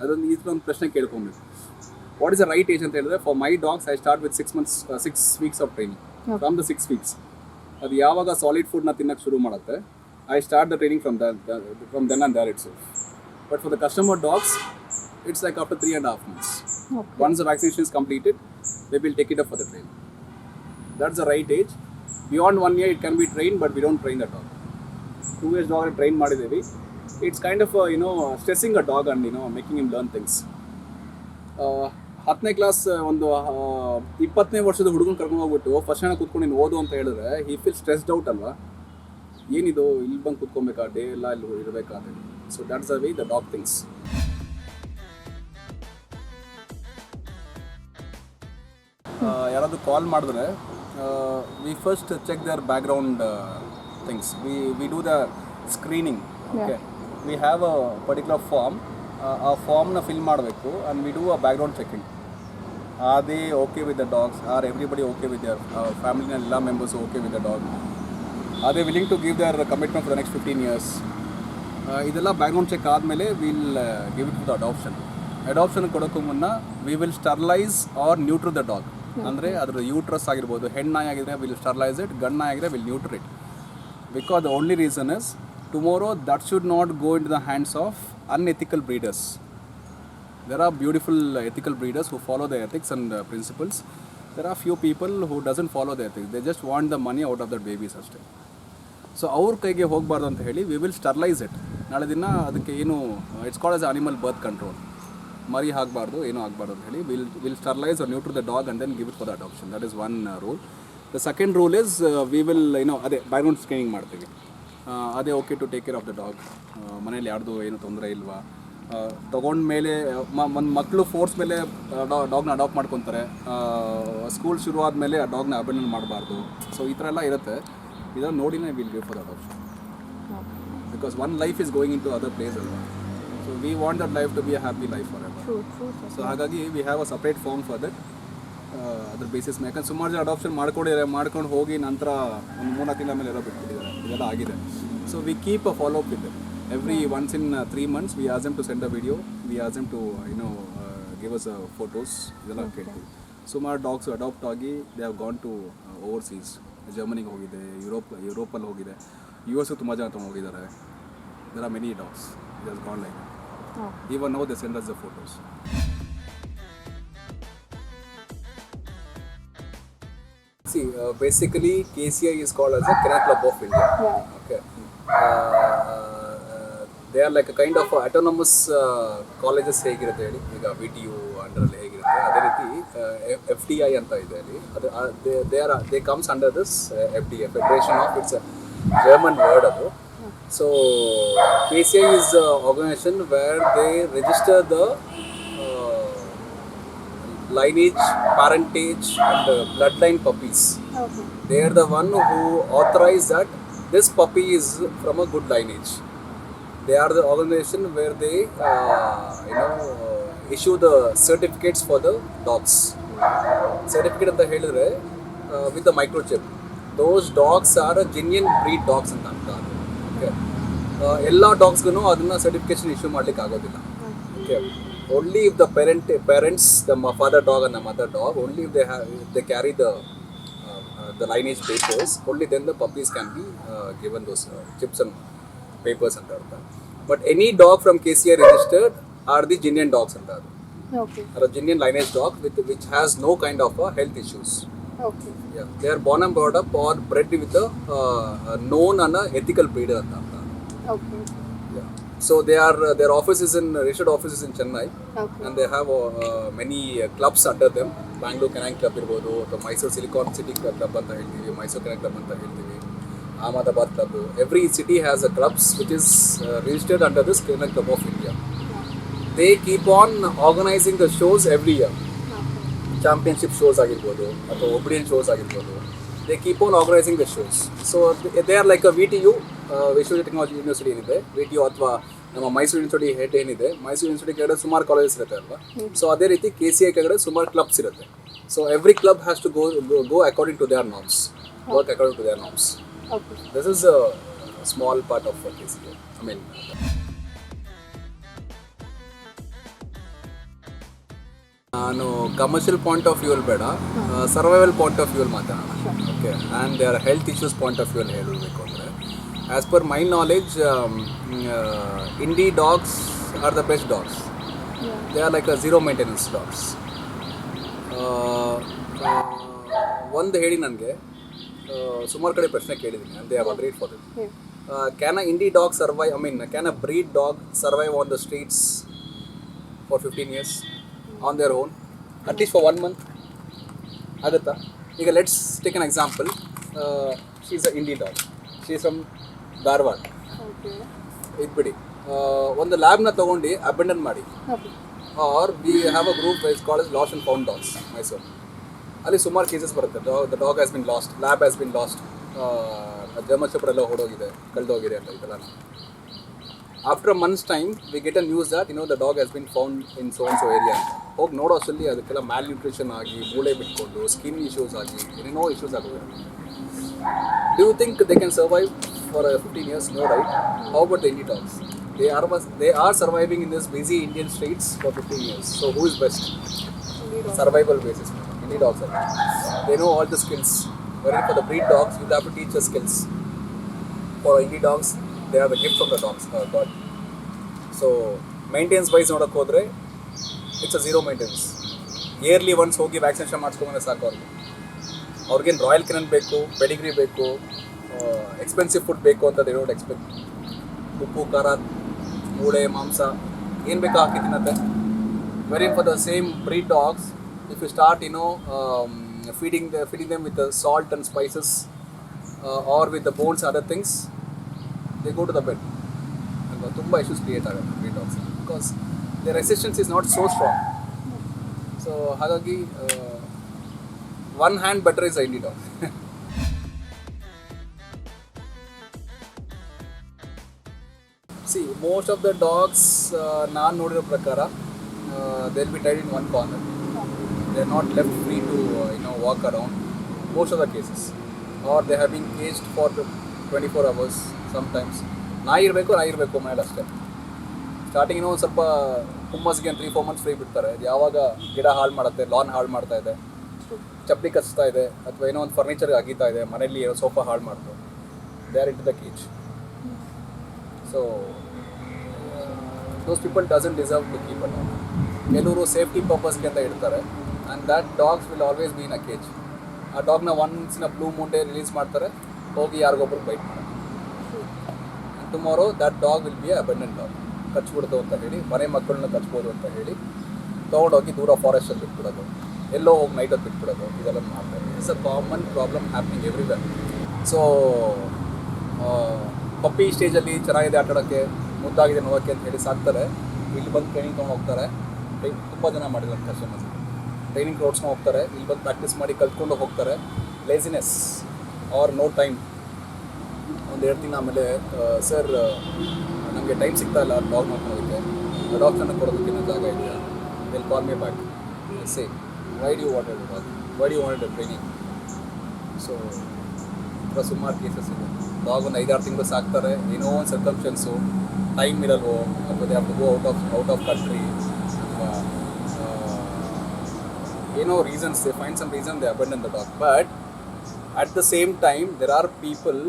ಅದೊಂದು ಇದೊಂದು ಪ್ರಶ್ನೆ ಕೇಳ್ಕೊಬೇಕು. What is the right age ಅಂತ ಹೇಳಿದ್ರೆ, for my dogs I start with 6 weeks of training. Okay. From the 6 weeks, ಅದು ಯಾವಾಗ solid ಫುಡ್ನ ತಿನ್ನಕ್ಕೆ ಶುರು ಮಾಡುತ್ತೆ, I start the training from then and there itself. But for the customer dogs, it's like after 3.5 months. Okay. Once the vaccination is completed, they will take it up for the training. That's the right age. Beyond 1 year, it can be trained, but we don't train the dog. 2 years dog train ಮಾಡಿದ್ದೀವಿ. It's kind of stressing a dog and making him learn things. 10ನೇ class ಒಂದು 20ನೇ ವರ್ಷದ ಹುಡುಗನ ಕರ್ಕೊಂಡು ಹೋಗ್ಬಿಟ್ಟು first ಹಣ ಕೂತ್ಕೊಂಡು ನೀನು ಓದು ಅಂತ ಹೇಳಿದ್ರೆ, he feels stressed out ಅಲ್ವಾ? ಏನಿದು ಇಲ್ಲಿ ಬಂದು ಕೂತ್ಕೊಬೇಕಾ, ಡೇ ಎಲ್ಲ ಇಲ್ಲಿ ಇರಬೇಕಾ ಅಂತ ಹೇಳಿ. So that's the way the dog things. ಯಾರಾದರೂ ಕಾಲ್ ಮಾಡಿದ್ರೆ, we first check their background things. We do the screening. Okay, we have a particular form. ಆ ಫಾರ್ಮ್ನ ಫಿಲ್ ಮಾಡಬೇಕು and we do a background checking. Are they okay with the dogs? Are everybody okay with their ಫ್ಯಾಮಿಲಿನ ಎಲ್ಲ members okay with the dog? Are they willing to give their commitment for the next 15 years? ಇದೆಲ್ಲ background check ಆದಮೇಲೆ will give it to the adoption. Adoption ಕೊಡೋಕ್ಕೂ ಮುನ್ನ we will sterilise or neuter the dog. ಅಂದರೆ ಅದರ uterus ಆಗಿರ್ಬೋದು, ಹೆಣ್ಣಾಯಿ ಆಗಿದ್ರೆ will sterilise it, ಗಂಡಾಯಿ ಆಗಿದ್ರೆ will neuter it. Because the only reason is tomorrow that should not go into the hands of unethical breeders. There are beautiful ethical breeders who follow the ethics and principles. There are few people who doesn't follow the ethics. They just want the money out of their babies ಅಷ್ಟೇ. So ಅವ್ರ ಕೈಗೆ ಹೋಗಬಾರ್ದು ಅಂತ ಹೇಳಿ V will sterilise it. ನಾಳೆ ದಿನ ಅದಕ್ಕೆ ಏನು it's called as animal birth control, ಮರಿ ಆಗಬಾರ್ದು, ಏನೂ ಆಗಬಾರ್ದು ಅಂತ ಹೇಳಿ will sterilise or neuter the dog and then give it for the adoption. That is one rule. The second rule is we will ಅದೇ ಬ್ಯಾಕ್ಗ್ರೌಂಡ್ ಸ್ಕ್ರೀನಿಂಗ್ ಮಾಡ್ತೀವಿ. ಅದೇ okay to take care of the dog, ಮನೇಲಿ ಯಾರ್ದು ಏನು ತೊಂದರೆ ಇಲ್ವಾ, ತೊಗೊಂಡ್ಮೇಲೆ ಒಂದು ಮಕ್ಕಳು ಫೋರ್ಸ್ ಮೇಲೆ ಡಾಗ್ನ ಅಡಾಪ್ಟ್ ಮಾಡ್ಕೊತಾರೆ, ಸ್ಕೂಲ್ ಶುರು ಆದಮೇಲೆ ಆ ಡಾಗ್ನ ಅಬಂಡನ್ ಮಾಡಬಾರ್ದು. ಸೊ ಈ ಥರ ಎಲ್ಲ ಇರುತ್ತೆ. ಇದನ್ನು ನೋಡಿನೇ will give for adoption. Because one life is going into other place ಅಲ್ವಾ. So we want that life to be a happy life forever. So ಹಾಗಾಗಿ we have a separate form for that. ಅದ್ರ basis ಮೇಲೆ ಯಾಕಂದ್ರೆ ಸುಮಾರು ಜನ adoption ಮಾಡ್ಕೊಂಡು ಹೋಗಿ ನಂತರ ಒಂದು 3 ತಿಂಗಳ ಮೇಲೆ ಎಲ್ಲ ಬಿಟ್ಬಿಟ್ಟಿದ್ದಾರೆ. ಇದೆಲ್ಲ ಆಗಿದೆ. So we keep a follow up with them. Every once in 3 months we ask them to send a video, we ask them to give us photos. ಇದೆಲ್ಲ ಕೇಳ್ತೀವಿ. ಸುಮಾರು ಡಾಗ್ಸ್ ಅಡಾಪ್ಟ್ ಆಗಿ they have gone to overseas. ಜರ್ಮನಿಗೆ ಹೋಗಿದೆ, ಯುರೋಪಲ್ಲಿ ಹೋಗಿದೆ, US ತುಂಬ ಜನ ಹೋಗಿದ್ದಾರೆ. There are many dogs it has gone like that. Even now they send us the photos. See, basically KCI is called as a Kennel Club of India. Okay. They are like a kind of autonomous colleges ಹೇಗಿರುತ್ತೆ ಹೇಳಿ. ಈಗ VTU ಅಂಡರಲ್ಲಿ ಹೇಗಿರುತ್ತೆ ಅದೇ ರೀತಿ FDI ಅಂತ ಇದೆ ಅಲ್ಲಿ. they comes under this FDI, Federation of, it's a German word ಅದು. So KCI is the organization where they register the lineage, parentage and bloodline puppies. Okay. They are the one who authorize that this puppy is from a good lineage. They are the organization where they issue the certificates for the dogs. Certificate ಅಂತ ಹೇಳಿದ್ರೆ with the microchip. Those dogs are a genuine breed dogs ಅಂತ ಅಂತಾರೆ. Okay. ಎಲ್ಲ ಡಾಗ್ಸ್ಗೂ ಅದನ್ನ certification issue ಮಾಡ್ಲಿಕ್ಕೆ ಆಗೋದಿಲ್ಲ. Okay. Only if the parents, the father dog and the mother dog, only if they carry the lineage papers, only then the puppies can be given those chips and papers and that. But any dog from KCI registered are the genuine dogs and that. Okay. Are a genuine lineage dog which has no kind of health issues. Okay. Yeah, they are born and brought up or bred with a known and ethical breeder and that. Okay. Yeah. So their office is in registered offices in Chennai. Okay. And they have many clubs under them. Bangalore Canine Club irbodu, the Mysore Silicon City Club anta heltivi, Mysore Canine Club anta heltivi, Ahmedabad Club. Every city has a clubs which is registered under this Canine Club of India. Okay. They keep on organizing the shows every year. Okay. Championship shows agirbodu atho obedience shows agirbodu. They keep on organizing the shows. So they are like a VTU, ವಿಶ್ವ technology university ಏನಿದೆ, VTU ಅಥವಾ ನಮ್ಮ Mysuru university head ಏನಿದೆ, Mysuru university ಕೆಳಗಡೆ ಸುಮಾರು colleges ಇರುತ್ತೆ ಅಲ್ವಾ. So ಅದೇ ರೀತಿ KCI ಕೆಳಗಡೆ ಸುಮಾರು ಕ್ಲಬ್ಸ್ ಇರುತ್ತೆ. So every club has to go according to their norms, work according to their norms. This is a small part of KCI. I mean ನಾನು ಕಮರ್ಷಿಯಲ್ ಪಾಯಿಂಟ್ ಆಫ್ ವ್ಯೂ ಬೇಡ, survival point of view ಮಾತಾಡೋಣ. Okay. And their health issues point of view ಹೇಳಬೇಕು ಅಂದರೆ, as per my knowledge, indie dogs are the best dogs. Yeah. They are like a zero maintenance dogs. ಒಂದು ಹೇಳಿ ನನಗೆ ಸುಮಾರು ಕಡೆ ಪ್ರಶ್ನೆ ಕೇಳಿದ್ದೀನಿ, and they have agreed for it. Can a indie dog survive, I mean can a breed dog survive on the streets for 15 years on their own, at least for 1 month? ಆಗುತ್ತಾ? ಈಗ let's take an example. She is a indie dog. She is from Dharwad. ಇದು ಬಿಡಿ, ಒಂದು ಲ್ಯಾಬ್ನ ತೊಗೊಂಡು abandon ಮಾಡಿ, are we have a group is called as lost and found dogs Mysore. ಅಲ್ಲಿ ಸುಮಾರು ಕೇಸಸ್ ಬರುತ್ತೆ. The dog has been lost, lab has been lost, German shepherd ಎಲ್ಲ ಹೊಡೋಗಿದೆ, ಕಳೆದೋಗಿದೆ ಅಂತ ಇದೆಲ್ಲ. After a months time we get a news that the dog has been found in so and so area ಅಂತ. ಹೋಗಿ ನೋಡೋ ಅಷ್ಟರಲ್ಲಿ ಅದಕ್ಕೆಲ್ಲ ಮ್ಯಾಲ್ ನ್ಯೂಟ್ರಿಷನ್ ಆಗಿ, ಮೂಳೆ ಬಿಟ್ಕೊಂಡು, ಸ್ಕಿನ್ ಇಶ್ಯೂಸ್ ಆಗಿ, ಏನೇನೋ ಇಶ್ಯೂಸ್ ಆಗುತ್ತೆ. Do you think they can survive for 15 years? No, right? How about the indie dogs? they are surviving in this busy Indian streets for 15 years. So who is best? Indie dogs. Survival basis. Indie dogs are. They know all the skills. Whereas for the breed dogs, you have to teach the skills. For indie dogs, they are the gift from the dogs. God. So maintenance wise ನೋಡಕ್ಕೆ ಹೋದ್ರೆ it's a zero maintenance. Yearly once ಹೋಗಿ vaccination ಮಾಡಿಸ್ಕೊಂಡ್ರೆ ಸಾಕು ಅವ್ರಿಗೆ. ಅವ್ರಿಗೇನು royal ಕೆನನ್ ಬೇಕು, Pedigree ಬೇಕು, expensive food ಬೇಕು ಅಂತ ದೇ ಡೋಂಟ್ ಎಕ್ಸ್ಪೆಕ್ಟ್. ಉಪ್ಪು ಖಾರ ಮೂಳೆ ಮಾಂಸ ಏನು ಬೇಕೋ ಹಾಕಿ ತಿನ್ನತ್ತೆ. Very for the same breed dogs, if you start feeding them with the salt and spices or with the bones other things, they go to the bed. And ತುಂಬ issues create ಆಗುತ್ತೆ breed dogs because their resistance is not so strong. So ಹಾಗಾಗಿ one hand better is indie dog. See, most of the dogs ನಾನು ನೋಡಿರೋ ಪ್ರಕಾರ they'll be tied in one corner. They're not left free to walk around most of the cases, or they have been caged for 24 hours sometimes. ನಾಯಿ ಇರಬೇಕು ಮನೇಲಿ ಅಷ್ಟೇ. Starting ಒಂದು ಸ್ವಲ್ಪ ಹುಮ್ಮಸ್ಗೆ 3-4 months free ಬಿಡ್ತಾರೆ. ಯಾವಾಗ ಗಿಡ ಹಾಳು ಮಾಡುತ್ತೆ, ಲಾನ್ ಹಾಳು ಮಾಡ್ತಾ ಇದೆ, ಚಪ್ಪಲಿ ಕಚ್ತಾ ಇದೆ, ಅಥವಾ ಏನೋ ಒಂದು ಫರ್ನಿಚರ್ಗೆ ಅಗೀತಾ ಇದೆ, ಮನೇಲಿ ಸೋಫಾ ಹಾಳು ಮಾಡ್ತಾರೆ, they are into the cage. So those people doesn't deserve to keep a dog. ಕೆಲವರು ಸೇಫ್ಟಿ ಪರ್ಪಸ್ಗೆ ಅಂತ ಇಡ್ತಾರೆ, and that dogs will always be in a cage. ಆ ಡಾಗ್ನ once in a blue moon day release ಮಾಡ್ತಾರೆ, ಹೋಗಿ ಯಾರಿಗೊಬ್ರು bite ಮಾಡ್ತಾರೆ. And tomorrow that dog will be abandoned dog. ಕಚ್ಬಿಡ್ತು ಅಂತ ಹೇಳಿ, ಮನೆ ಮಕ್ಕಳನ್ನ ಕಚ್ಬೋದು ಅಂತ ಹೇಳಿ ತೊಗೊಂಡೋಗಿ ದೂರ ಫಾರೆಸ್ಟಲ್ಲಿ ಬಿಟ್ಬಿಡೋದು, ಎಲ್ಲೋ ಹೋಗಿ ನೈಟಲ್ಲಿ ಬಿಟ್ಬಿಡೋದು, ಇದೆಲ್ಲ ಮಾಡ್ತಾರೆ. It's a common problem happening everywhere. So puppy ಸ್ಟೇಜಲ್ಲಿ ಚೆನ್ನಾಗಿದೆ ಆಟಾಡೋಕ್ಕೆ, ಮುದ್ದಾಗಿದೆ ನೋಡೋಕ್ಕೆ ಅಂತ ಹೇಳಿ ಸಾಕ್ತಾರೆ. ಇಲ್ಲಿ ಬಂದು ಟ್ರೈನಿಂಗ್ ತೊಗೊಂಡು ಹೋಗ್ತಾರೆ. ತುಂಬ ಜನ ಮಾಡಿದ್ದಾರೆ ಕಸ್ಟಮರ್ಸ್. ಟ್ರೈನಿಂಗ್ ರೋಡ್ಸ್ಕೊಂಡು ಹೋಗ್ತಾರೆ, ಇಲ್ಲಿ ಬಂದು ಪ್ರಾಕ್ಟೀಸ್ ಮಾಡಿ ಕಲ್ತ್ಕೊಂಡು ಹೋಗ್ತಾರೆ. Laziness are no time. ಒಂದು 2 ತಿಂಗಳ ಆಮೇಲೆ ಸರ್ ನಮಗೆ ಟೈಮ್ ಸಿಗ್ತಾ ಇಲ್ಲ ಡಾಗ್ ಮಾಡ್ಕೊಳ್ಳೋದಕ್ಕೆ, ಡಾಗ್ಸನ್ನು ಕೊಡೋದಕ್ಕೆ ಇನ್ನೂ ಜಾಗ ಇದೆಯಾ, will call me back. Say why do you wanted dog, why do you wanted training. So ಸುಮಾರು ಕೇಸಸ್ ಇದೆ. ಡಾಗ್ ಒಂದು 5-6 ತಿಂಗಳು ಸಾಕ್ತಾರೆ, ಏನೋ ಒಂದು ಸರ್ಕಮ್ಸ್ಟೆನ್ಸು, ಟೈಮ್ ಇರಲ್ವೋ, ಅಥವಾ they have to go out of country, ಅಥವಾ ಏನೋ reasons, they find some reason they abandon the dog. But at the same time there are people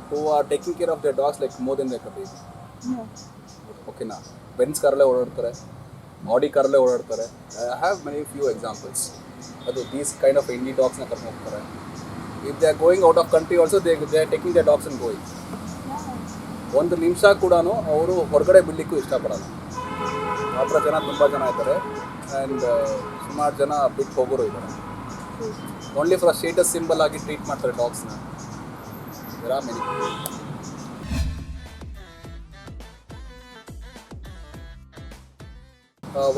who are taking care of their dogs like more than their baby. Okay na, Benz karale ಓಡಾಡ್ತಾರೆ, Audi karale ಓಡಾಡ್ತಾರೆ. I have many few examples. ಅದು these kind of indie dogs na ಕರ್ಕೊಂಡು ಹೋಗ್ತಾರೆ. If they are going out of country also, they are taking their dogs and going. ಒಂದು ನಿಮಿಷ ಕೂಡ ಅವರು ಹೊರಗಡೆ ಬಿಡಲಿಕ್ಕೂ ಇಷ್ಟಪಡಲ್ಲ. ಆ ಥರ ಜನ ತುಂಬ ಜನ ಇದ್ದಾರೆ. ಆ್ಯಂಡ್ ಸುಮಾರು ಜನ ಬಿಟ್ಟು ಹೋಗೋರು ಇದ್ದಾರೆ. ಓನ್ಲಿ ಫಾರ್ ಸ್ಟೇಟಸ್ ಸಿಂಬಲ್ ಆಗಿ ಟ್ರೀಟ್ ಮಾಡ್ತಾರೆ ಡಾಗ್ಸ್ನ. There are many.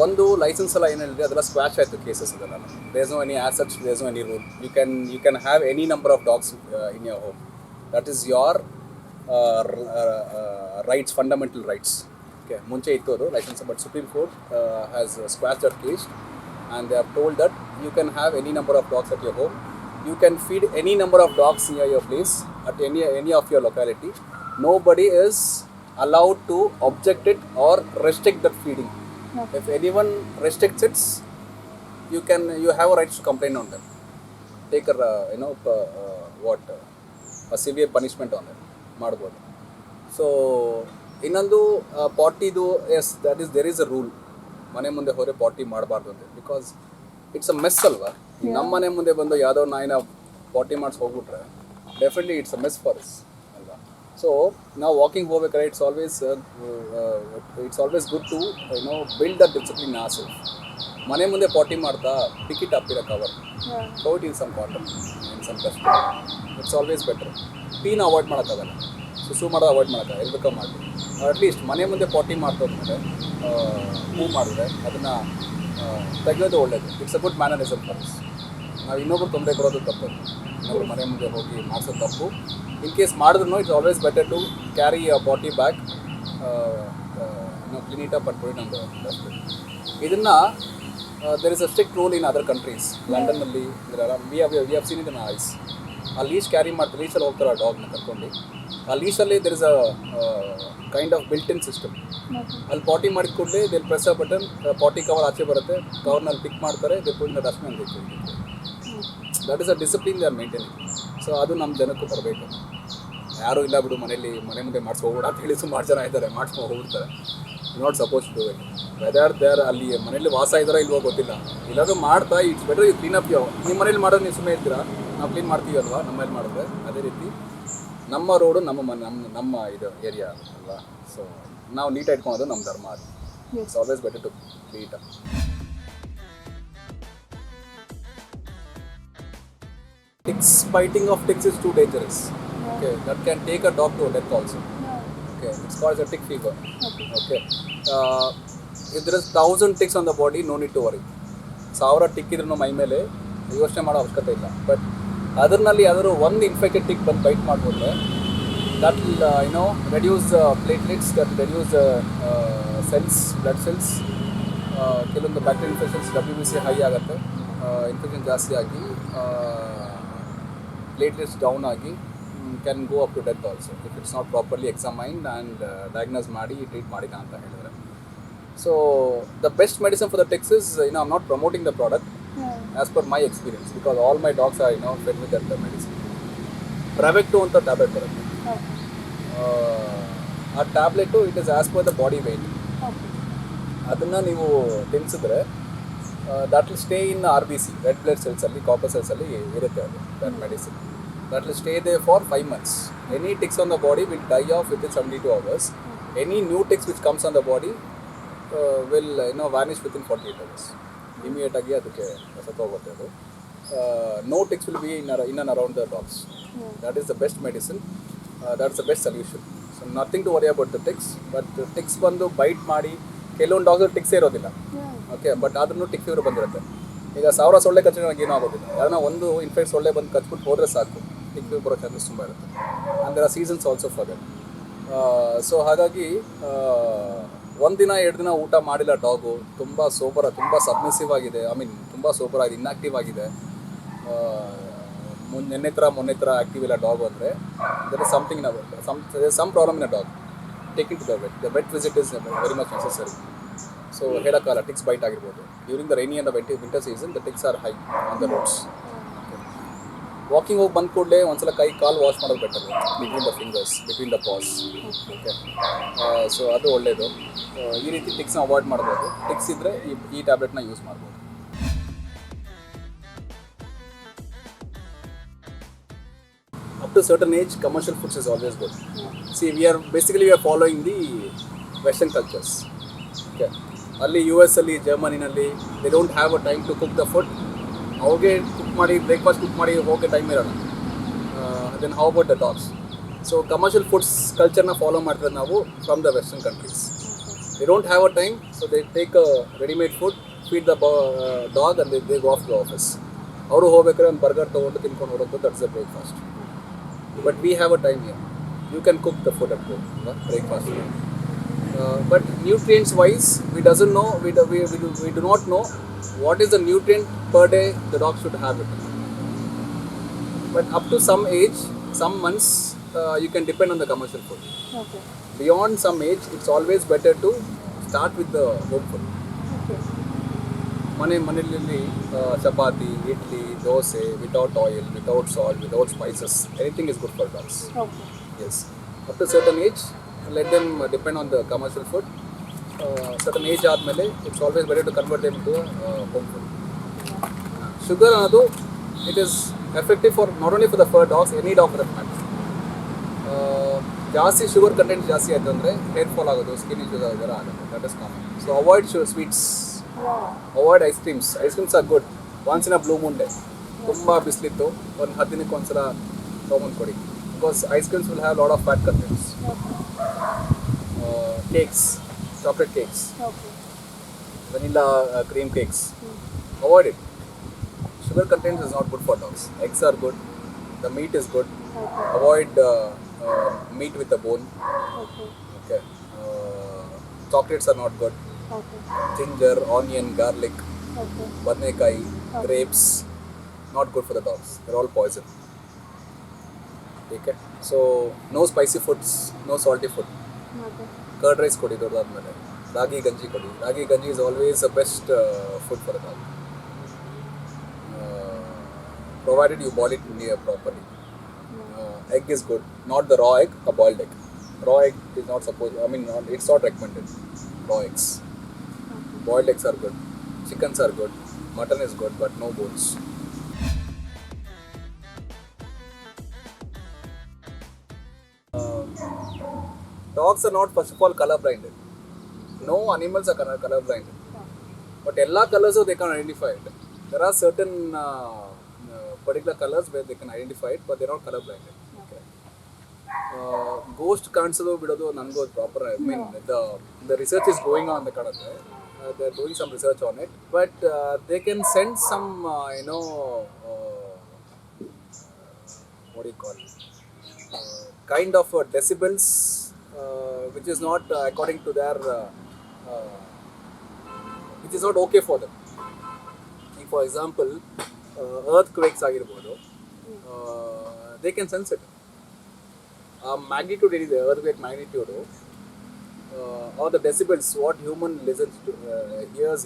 ಒಂದು ಲೈಸೆನ್ಸ್ ಎಲ್ಲ ಏನು ಹೇಳಿದ್ರೆ ಅದೆಲ್ಲ ಸ್ಕ್ವಾಚ್ ಆಯಿತು ಕೇಸಸ್ ಇದೆಲ್ಲ. There is no any as such, there is no any rule. You can have any number of dogs in your home. That is your rights, fundamental rights. Okay, ಮುಂಚೆ ಇತ್ತು ಅದು licence, but Supreme Court has quash that case. And they have told that you can have any number of dogs at your home. You can feed any number of dogs near your place at any of your locality. Nobody is allowed to object it or restrict that feeding. Okay. If anyone restricts it, you have a right to complain on them. Take a severe punishment on them. Madbodu. So ಇನ್ನೊಂದು ಪಾಟಿದು, S, there is a rule. ಮನೆ ಮುಂದೆ ಹೋದರೆ ಪಾಟಿ ಮಾಡಬಾರ್ದು ಅಂತ. Because it's a mess ಅಲ್ವಾ. ನಮ್ಮ ಮನೆ ಮುಂದೆ ಬಂದು ಯಾವುದೋ ನಾಯಿನ ಪಾಟಿ ಮಾಡಿಸಿ ಹೋಗ್ಬಿಟ್ರೆ definitely it's a mess for us ಅಲ್ವಾ. ಸೊ ನಾವು ವಾಕಿಂಗ್ ಹೋಗ್ಬೇಕಾದ್ರೆ it's always good to build the discipline our self. ಮನೆ ಮುಂದೆ ಪಾಟಿ ಮಾಡ್ತಾ ಟಿಕೆಟ್ ಅಪ್ ಇರೋ cover out in some cotton in some dust. It's always better. ಪೀನ avoid ಮಾಡೋಕ್ಕಾಗಲ್ಲ, ಸುಸು ಮಾಡೋದು ಅವಾಯ್ಡ್ ಮಾಡೋಕ್ಕಾಗಲ್ಲ, ಎಲ್ಬೇಕೋ ಮಾಡಿ. ಅಟ್ಲೀಸ್ಟ್ ಮನೆ ಮುಂದೆ ಪಾಟಿ ಮಾಡ್ತೋದ್ಮೇಲೆ ಮೂವ್ ಮಾಡಿದ್ರೆ ಅದನ್ನು ತೆಗೆಯೋದು ಒಳ್ಳೆಯದು. It's a good mannerism for us. ನಾವು ಇನ್ನೊಬ್ರು ತೊಂದರೆ ಕೊಡೋದು ತಪ್ಪು, ಇನ್ನೊಬ್ರು ಮನೆ ಮುಂದೆ ಹೋಗಿ ಮಾಡಿಸೋದು ತಪ್ಪು. ಇನ್ ಕೇಸ್ ಮಾಡಿದ್ರು it's always better to carry a potty bag, clean it up and put it on the dustbin. ಇದನ್ನು there is a strict rule in other countries. ಲಂಡನ್ನಲ್ಲಿ we have seen it in eyes. ಆ leash carry ಮಾಡ್ತಾರೆ, ಲೀಶಲ್ಲಿ ಹೋಗ್ತಾರೆ ಆ ಡಾಗ್ನ ಕರ್ಕೊಂಡು. ಆ ಲೀಶಲ್ಲಿ there is a kind of built in system. ಅಲ್ಲಿ ಪಾಟಿ ಮಾಡಿದ ಕೂಡಲೇ they'll press a button, potty cover ಆಚೆ ಬರುತ್ತೆ, ಕವರ್ನಲ್ಲಿ ಪಿಕ್ ಮಾಡ್ತಾರೆ, they put in the dustbin ಬೇಕು. That is a discipline they are maintaining. So ಅದು ನಮ್ಮ ಜನಕ್ಕೂ ಬರಬೇಕು. ಯಾರೂ ಇಲ್ಲ ಬಿಡು ಮನೇಲಿ ಮನೆ ಮುಂದೆ ಮಾಡಿಸ್ಕೋಬಿಡ ಅಂತ ಹೇಳಿ ಸುಮಾರು ಜನ ಇದ್ದಾರೆ, ಮಾಡಿಸ್ಕೊಂಡು ಹೋಗ್ಬಿಡ್ತಾರೆ. Not suppose to do it. Whether there ಅಲ್ಲಿ ಮನೇಲಿ ವಾಸ ಇದ್ದಾರೋ ಇಲ್ವೋ ಗೊತ್ತಿಲ್ಲ, ಇಲ್ಲಾದ್ರೂ ಮಾಡ್ತಾ it's better you clean up yo. ನಿಮ್ಮ ಮನೇಲಿ ಮಾಡೋದು ನೀವು ಸುಮ್ಮನೆ ಇರ್ತೀರಾ, ನಾವು ಕ್ಲೀನ್ ಮಾಡ್ತೀವಿ ಅಲ್ವಾ ನಮ್ಮ ಮನೇಲಿ ಮಾಡಿದ್ರೆ. ಅದೇ ರೀತಿ ನಮ್ಮ ರೋಡು ನಮ್ಮ ಇದು ಏರಿಯಾ ಅಲ್ವಾ. ಸೊ ನಾವು ನೀಟಾಗಿ ಇಟ್ಕೊಳೋದು ನಮ್ಮ ಧರ್ಮ. ಅದು it's always better to clean up. Ticks, biting of ticks is too dangerous. Okay, that can take a dog to death also. Okay, it's called a tick fever. Okay, if there is 1,000 ticks on the body, no need to worry. 1,000 tick ಇದ್ರೂ ಮೈ ಮೇಲೆ ಯೋಚನೆ ಮಾಡೋ ಅವಶ್ಯಕತೆ ಇಲ್ಲ. But ಅದರಲ್ಲಿ ಯಾವ್ದಾದ್ರು ಒಂದು infected tick ಬಂದು byte ಮಾಡ್ಬೋದ್ರೆ that will reduce platelets, that will reduce cells, blood cells. ಕೆಲವೊಂದು ಬ್ಯಾಕ್ಟೀರಿಯಲ್ ಇನ್ಫೆಕ್ಷನ್ಸ್ WBC ಹೈ ಆಗುತ್ತೆ, ಇನ್ಫೆಕ್ಷನ್ ಜಾಸ್ತಿ ಆಗಿ platelets down ಆಗಿ can go up to death also if it's not properly examined and diagnosed ಮಾಡಿ treat ಮಾಡಿಲ್ಲ ಅಂತ ಹೇಳಿದ್ರೆ. So the best medicine for the ticks is, I'm not promoting the product as per my experience, because all my dogs are fed with that medicine. Pravecto ಅಂತ tablet ಬರುತ್ತೆ. ಆ tablet it is as per the body weight. ಅದನ್ನು ನೀವು ತಿನ್ಸಿದ್ರೆ that will stay in RBC, red blood cells ಅಲ್ಲಿ, Kupffer cells ಅಲ್ಲಿ ಇರುತ್ತೆ ಅದು, that medicine. That will stay there for 5 months. Any ticks on the body will die off within 72 hours. Any new ticks which comes on the body will vanish within 48 hours. Immediate ಆಗಿ ಅದಕ್ಕೆ ಸತ್ತೋಗುತ್ತೆ ಅದು. No ticks will be in and around the dogs. That is the best medicine. That's the best solution. So nothing to worry about the ticks. But ticks ಬಂದು byte ಮಾಡಿ ಕೆಲವೊಂದು dogs ಟಿಕ್ಸೇ ಇರೋದಿಲ್ಲ. Okay, but ಆದ್ರೂ tick fever ಬಂದಿರುತ್ತೆ. ಈಗ 1000 ಸೊಳ್ಳೆ ಕಚ್ಚಿದ್ರೆ ನನಗೆ ಏನೂ ಆಗೋದಿಲ್ಲ. ಯಾರನ್ನ ಒಂದು ಇನ್ಫೆಕ್ಟ್ ಸೊಳ್ಳೆ ಬಂದು ಕಚ್ಬಿಟ್ಟು ಹೋದರೆ ಸಾಕು, ಟಿಕ್ ಫೀವರ್ ಬರೋ ಚಾನ್ಸಸ್ ತುಂಬ ಇರುತ್ತೆ. And there are seasons also for that. So ಹಾಗಾಗಿ ಒಂದಿನ 2 ದಿನ ಊಟ ಮಾಡಿಲ್ಲ ಡಾಗು, ತುಂಬ ಸೋಬರ, ತುಂಬ ಸಬ್ಮಿಸಿವ್ ಆಗಿದೆ, ತುಂಬ ಸೋಬರ್ ಆಗಿದೆ, ಇನ್ಆಕ್ಟಿವ್ ಆಗಿದೆ, ಮೊನ್ನೆ ಥರ ಆ್ಯಕ್ಟಿವ್ ಇಲ್ಲ ಡಾಗು ಅಂದರೆ there is something some problem in a dog. Taking to the vet. The vet visit is very much necessary. So ಹೇಳೋಕ್ಕಲ್ಲ, ಟಿಕ್ಸ್ ಬೈಟ್ ಆಗಿರ್ಬೋದು. During the rainy and the winter season the ticks are high on the roads. Walking ಹೋಗಿ ಬಂದ ಕೂಡಲೇ ಒಂದ್ಸಲ ಕೈ ಕಾಲು wash ಮಾಡೋದು better, between the fingers, between the paws. Okay, so ಅದು ಒಳ್ಳೆಯದು. ಈ ರೀತಿ ಟಿಕ್ಸ್ನ ಅವಾಯ್ಡ್ ಮಾಡ್ಬೋದು. ಟಿಕ್ಸ್ ಇದ್ದರೆ ಈ ಟ್ಯಾಬ್ಲೆಟ್ನ ಯೂಸ್ ಮಾಡ್ಬೋದು. Up to certain age, commercial foods is always good. See, we are following the Western cultures. Okay, ಅಲ್ಲಿ US ಅಲ್ಲಿ, ಜರ್ಮನಿನಲ್ಲಿ they don't have a time to cook the food. ಅವ್ರಿಗೆ ಕುಕ್ ಮಾಡಿ, breakfast cook ಮಾಡಿ ಹೋಗೋ time ಇರೋಲ್ಲ. Then how about the dogs? So commercial foods ಕಲ್ಚರ್ನ follow ಮಾಡ್ತಿರೋದು ನಾವು from the western countries. They don't have a time, so they take a readymade food, feed the dog and they go off the office. ಅವರು ಹೋಗ್ಬೇಕಾದ್ರೆ ಒಂದು burger ತೊಗೊಂಡು ತಿನ್ಕೊಂಡು ಹೋಗೋದು, that's the breakfast. But we have a time here. You can cook the food at home, breakfast. But nutrients wise, we do not know what is the nutrient per day the dog should have it. But up to some age, some months, you can depend on the commercial food. Okay. Beyond some age, it's always better to start with the home food. Okay. ಮನೆಯಲ್ಲಿ chapati, idli, dosa, without oil, without salt, without spices, anything is good for dogs. Yes. Up to certain age, let them depend on the commercial food. Certain age ಆದಮೇಲೆ it's always better to convert them to home food. Sugar ಅನ್ನೋದು it is effective for not only for the fur dogs, any dog for that matter. ಜಾಸ್ತಿ sugar content ಜಾಸ್ತಿ ಆಯಿತು ಅಂದರೆ hair fall ಆಗೋದು, skin issues ಆಗೋದೆಲ್ಲ ಆಗುತ್ತೆ. That is common. So avoid sweets, avoid ice creams. Ice creams are good ones in a blue moon day. ತುಂಬ ಬಿಸಿಲಿತ್ತು, ಒಂದು 10 ದಿನಕ್ಕೆ ಒಂದ್ಸಲ ತೊಗೊಂಡು ಕೊಡಿ. Because ice creams will have lot of fat contents. Cakes, chocolate cakes, vanilla cream cakes, avoid it. Sugar content is not good for dogs. Eggs are good, the meat is good. Avoid meat with the bone. Okay. Chocolates are not good. Ginger, onion, garlic, badnekai, grapes, not good for the dogs. They're all poison. Okay. So no spicy foods, no salty food. Okay. Curd rice ಕೊಡಿ ದೊಡ್ಡದಾದ್ಮೇಲೆ ರಾಗಿ ಗಂಜಿ ಕೊಡಿ. ರಾಗಿ ಗಂಜಿ is always the best food for a dog. Provided you boil it properly. Egg is good, not the raw egg, a boiled egg. Raw egg is not supposed, it's not recommended. Raw eggs. Boiled eggs are good. Chickens are good. Mutton is good, but no bones. Dogs are not, first of all, color blinded. No animals are color blinded. But all colors they can identify it. There are certain particular colors where they can identify it, but they're not color blinded. Okay. Ghost cancel bidodu nango proper. I mean, the research is going on. They're doing some research on it, but they can send some, what do you call it? Kind of decibels, which is not according to their, which is not okay for them. Like for example, earthquakes ಆಗಿರ್ಬೋದು, they can sense it. Magnitude ಏನಿದೆ, earthquake magnitude, or the decibels, what human listens to, hears,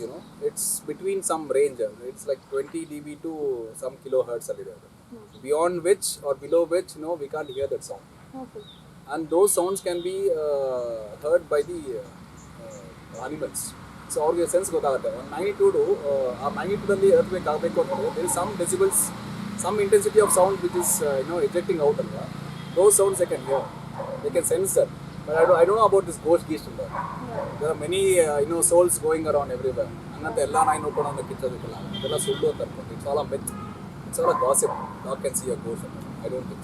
it's between some range. It's like 20 dB to some kilohertz. Beyond which or below which, we can't hear that sound. Okay. And those sounds can be heard by the animals. So ಅವ್ರಿಗೆ sense ಗೊತ್ತಾಗುತ್ತೆ. ಒಂದು magnitude, ಆ ಮ್ಯಾಗ್ನಿಟ್ಯೂಡಲ್ಲಿ earthquake ಆಗಬೇಕು ಅಂತಂದರೆ there is some decibels, some intensity of sound which is ejecting out ಅಲ್ವಾ. Those sounds they can hear, they can sense that. But I don't know about this ghost ಅಂತ. There are many souls going around everywhere. ಹಂಗಂತ ಎಲ್ಲ ನಾಯಿ ನೋಡ್ಕೊಂಡು ಅಂತ ಕಿಚ್ಚೋದಕ್ಕಿಲ್ಲ, ಅದೆಲ್ಲ ಸುಳ್ಳು ಅಂತ ಅನ್ಕೊಂಡು. It's all a myth, it's all a gossip. Dog can see a ghost. I don't think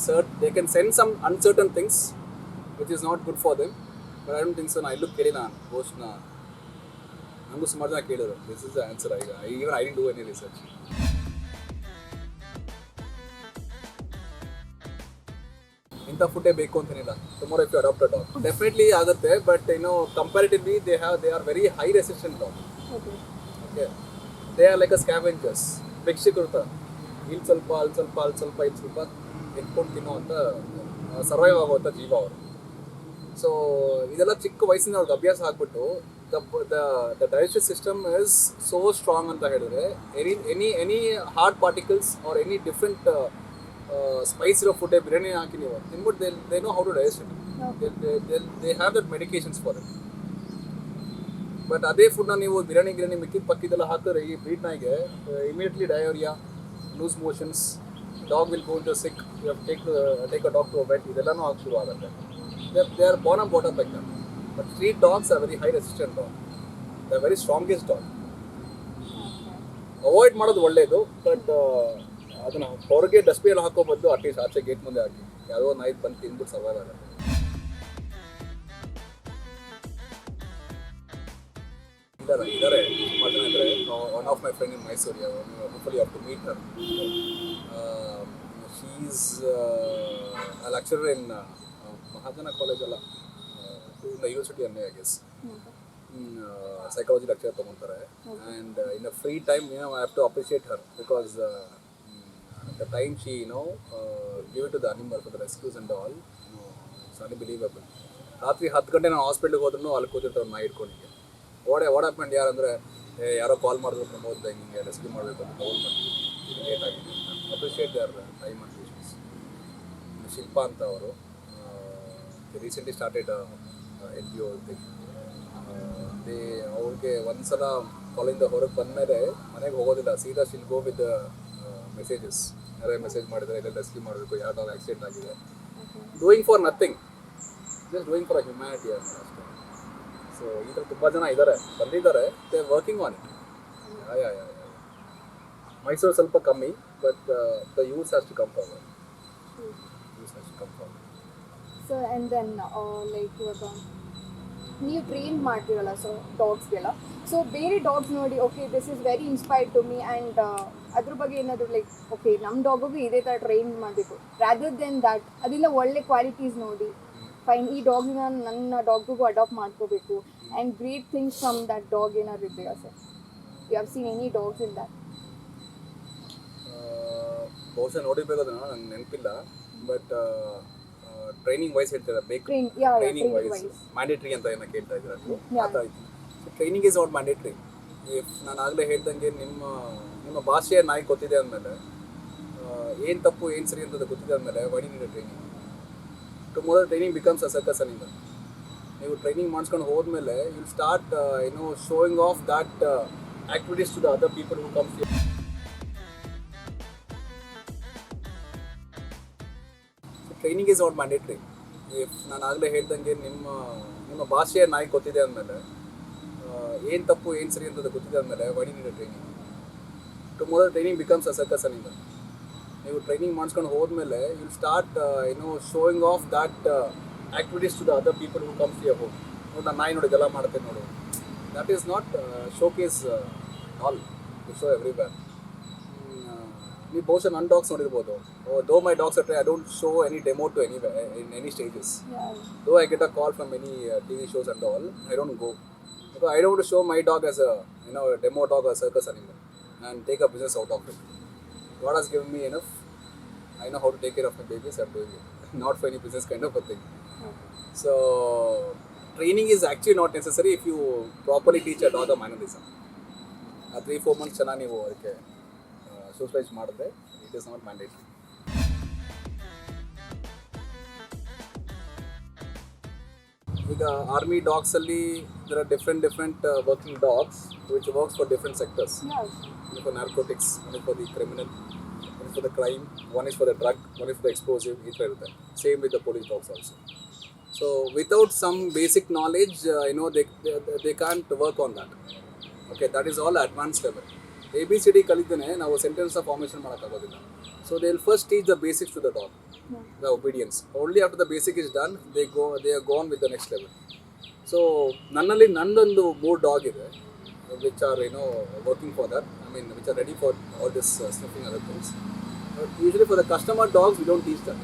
so. They can sense some uncertain things which is not good for them, but I don't think so. I look ಕೇಳಿ ನಾನು ಘೋಸ್ಟ್ನ ನನಗೂ ಸುಮಾರು ಜನ ಕೇಳಿದ್ರು. This is the answer. I didn't do any research. ಇಂಥ ಫುಡ್ಡೇ ಬೇಕು ಅಂತೇನಿಲ್ಲ. Tomorrow if you adopt a dog, definitely ಆಗುತ್ತೆ, but comparatively they are very high resistant dog. Okay. They are like a scavengers. ಭಿಕ್ಷುಕರು ಇಲ್ಲಿ ಸ್ವಲ್ಪ ಅಲ್ಲಿ ಸ್ವಲ್ಪ ಅಲ್ಲಿ ಸ್ವಲ್ಪ ಇಲ್ಲಿ ಸ್ವಲ್ಪ ಎತ್ಕೊಂಡು ತಿನ್ನೋ ಅಂತ ಸರ್ವೈವ್ ಆಗುವಂಥ ಜೀವ ಅವರು. ಸೊ ಇದೆಲ್ಲ ಚಿಕ್ಕ ವಯಸ್ಸಿನ ಅವ್ರಿಗೆ ಅಭ್ಯಾಸ ಆಗ್ಬಿಟ್ಟು the digestive system is so strong ಅಂತ ಹೇಳಿದ್ರೆ any hard particles or any different spice ಇರೋ ಫುಡ್ ಬಿರಿಯಾನಿ ಹಾಕಿ ನೀವು ತಿನ್ಬಿಟ್ಟು they know how to digest it. They have that medications for it. But ಅದೇ ಫುಡ್ನ ನೀವು ಬಿರಿಯಾನಿ ಮಿಕ್ಕಿದ ಪಕ್ಕಿದೆಲ್ಲ ಹಾಕಿದ್ರೆ ಈ ಬ್ರೀಡ್ ನಾಯಿಗೆ immediately diarrhoea, loose motions, dog will go into sick, you have take a dog to a vet, ಇದೆಲ್ಲನೂ ಆಗಿ ಶುರು ಆಗುತ್ತೆ. They are born and brought up like that. But street dogs are very high resistant dog. They are very strongest dog. Avoid ಮಾಡೋದು ಒಳ್ಳೆಯದು, but ಅದನ್ನು ಹೊರಗೆ dustbin ಹಾಕೋ ಬದಲು ಅಟ್ಲೀಸ್ಟ್ ಆಚೆ ಗೇಟ್ ಮುಂದೆ ಹಾಕಿ ಯಾವುದೋ ನಾಯಿ ಬಂದು ತಿಂದ್ಬಿಟ್ಟು ಸರ್ವೈವ್ ಆಗುತ್ತೆ. ಇದ್ದಾರೆ ಸುಮಾರು ಜನ ಇದ್ದಾರೆ. One of my friend in Mysuru, hopefully you have to meet her. She is a lecturer in Mahajana college ಅಲ್ಲ, ಇನ್ ದ ಯೂನಿವರ್ಸಿಟಿ ಅನ್ನೇ ಐ ಗೆಸ್. ಸೈಕಾಲಜಿ ಲೆಕ್ಚರ್ ತೊಗೊತಾರೆ. And in a free time I have to appreciate her because the time she give it to the animal for the rescues and all. It's unbelievable. ರಾತ್ರಿ 10 ಗಂಟೆ ನಾನು ಹಾಸ್ಪಿಟ್ಲಿಗೆ ಹೋದ್ರೂ ಅಲ್ಲಿ ಕೂತಿರ್ತಾರೆ ನಾಯಿ ಇಟ್ಕೊಂಡಿದ್ದೆ. ವಾಟ್ ಹ್ಯಾಪೆಂಡ್ ಯಾರಂದರೆ ಯಾರೋ ಕಾಲ್ ಮಾಡಿದ್ರು ಪ್ರಮೋದ್ ಹಿಂಗೆ ರೆಸ್ಕ್ಯೂ ಮಾಡಬೇಕು ಅಂತ ಕಾಲ್ ಮಾಡ್ತೀವಿ, ಇದು ಲೇಟ್ ಆಗಿದೆ ಅಂತ. Appreciate their time and patience. Shilpa ಅಂತ ಅವರು recently started N G O thing. ಅವ್ರಿಗೆ ಒಂದ್ಸಲ ಕಾಲೇಜಿಂದ ಹೊರಗೆ ಬಂದಮೇಲೆ ಮನೆಗೆ ಹೋಗೋದಿಲ್ಲ, ಸೀದಾ ಶಿಲ್ ಗೋ ವಿತ್ ಮೆಸೇಜಸ್. ಯಾರೇ ಮೆಸೇಜ್ ಮಾಡಿದರೆ ಎಲ್ಲ ರೆಸ್ಕ್ಯೂ ಮಾಡಬೇಕು, ಯಾವ್ದಾದ್ರು ಆಕ್ಸಿಡೆಂಟ್ ಆಗಿದೆ, doing for nothing, just doing for a humanity ಅಂತ ಅಷ್ಟೇ. ಸೊ ಈ ಥರ ತುಂಬ ಜನ ಇದ್ದಾರೆ, ಬಂದಿದ್ದಾರೆ. They are working on it. Mysuru ಸ್ವಲ್ಪ ಕಮ್ಮಿ, but the use has to come forward. So and then like ಇವಾಗ ನೀವು ಟ್ರೈನ್ ಮಾಡ್ತೀರಲ್ಲ ಸೊ ಡಾಗ್ಸ್ಗೆಲ್ಲ, ಸೊ ಬೇರೆ ಡಾಗ್ಸ್ ನೋಡಿ okay this is very inspired to me and ಅದ್ರ ಬಗ್ಗೆ ಏನಾದರೂ ಲೈಕ್ ಓಕೆ ನಮ್ಮ ಡಾಗಿಗೂ ಇದೇ ಥರ ಟ್ರೈನ್ ಮಾಡಬೇಕು ರಾದರ್ ದೆನ್ ದ್ಯಾಟ್, ಅದೆಲ್ಲ ಒಳ್ಳೆ ಕ್ವಾಲಿಟೀಸ್ ನೋಡಿ ಫೈನ್ ಈ ಡಾಗ್ನ ನನ್ನ ಡಾಗಿಗೂ ಅಡಾಪ್ಟ್ ಮಾಡ್ಕೋಬೇಕು and great things from that dog ಏನಾದ್ರು ಇದೆಯಾ sir? You have seen any dogs in that? ಬಹುಶಃ ನೋಡಿರ್ಬೇಕು ಅದನ್ನು ನಂಗೆ ನೆನಪಿಲ್ಲ. ಬಟ್ ಟ್ರೈನಿಂಗ್ ವೈಸ್ ಹೇಳ್ತಾರೆ, ಬೇಕು ಟ್ರೈನಿಂಗ್ ವೈಸ್ ಮ್ಯಾಂಡೇಟ್ರಿ ಅಂತ ಏನೋ ಕೇಳ್ತಾ ಇದ್ದಾರೆ. ಆ ಥರ ಇತ್ತು. So training is not mandatory. If ನಾನು ಆಗಲೇ ಹೇಳ್ದಂಗೆ ನಿಮ್ಮ ಭಾಷೆಯ ನಾಯಿ ಗೊತ್ತಿದೆ ಅಂದಮೇಲೆ, ಏನು ತಪ್ಪು ಏನು ಸರಿ ಅಂತ ಗೊತ್ತಿದೆ ಅಂದಮೇಲೆ why need training. Tomorrow training becomes a circus ಅನಿಂದ. ನೀವು ಟ್ರೈನಿಂಗ್ ಮಾಡಿಸ್ಕೊಂಡು ಹೋದ್ಮೇಲೆ you start showing of that activities to the other people who comes. Training is not mandatory. If ನಾನು ಆಗಲೇ ಹೇಳ್ದಂಗೆ ನಿಮ್ಮ ಭಾಷೆಯ ನಾಯಿ ಗೊತ್ತಿದೆ ಅಂದಮೇಲೆ, ಏನು ತಪ್ಪು ಏನು ಸರಿ ಅಂತ ಗೊತ್ತಿದೆ ಅಂದಮೇಲೆ why need training. Tomorrow training becomes a circus ಅನಿಂದ. ನೀವು ಟ್ರೈನಿಂಗ್ ಮಾಡಿಸ್ಕೊಂಡು ಹೋದ್ಮೇಲೆ you start showing of that activities to the other people who comes your home. ನೋಡಿ ನಾನು ನಾಯಿ ನೋಡಿ ಇದೆಲ್ಲ ಮಾಡುತ್ತೆ ನೋಡು. That is not showcase all to show everywhere. ನೀವು ಬಹುಶಃ ನನ್ನ ಡಾಗ್ಸ್ ನೋಡಿರ್ಬೋದು. ದೋ ಮೈ ಡಾಗ್ಸ್ ಅಟ್ರೆ I don't show any demo to any stages. Though I get a call from any TV shows and all, I don't go. Because I don't want to show my dog as a demo dog or circus animal and take a business out of it. God has given me enough. I know how to take care of my babies. I'm doing it. Not for any business kind of a thing. So training is actually not necessary if you properly teach a dog a mannerism. 3-4 months ಚೆನ್ನಾಗಿ ನೀವು ಅದಕ್ಕೆ socialise ಮಾಡಿದ್ರೆ it is not mandatory. ಈಗ army ಡಾಗ್ಸಲ್ಲಿ there are different working dogs which works for different sectors. One for narcotics, one is for the criminal, one is for the crime, one is for the drug, one is for the explosive. ಈ ಥರ ಇರುತ್ತೆ. Same with the police dogs also. So without some basic knowledge, they can't work on that. Okay, that is all advanced level. ABCD ಕಲಿತೇನೆ ನಾವು sentence formation ಮಾಡೋಕ್ಕಾಗೋದಿಲ್ಲ. So they will first teach the basics to the dog, the obedience. Only after the basic is done, they are gone with the next level. So ನನ್ನಲ್ಲಿ ನಂದೊಂದು 3 dog ಇದೆ which are working for that. I mean which are ready for all this sniffing other things. But usually for the customer dogs we don't teach that.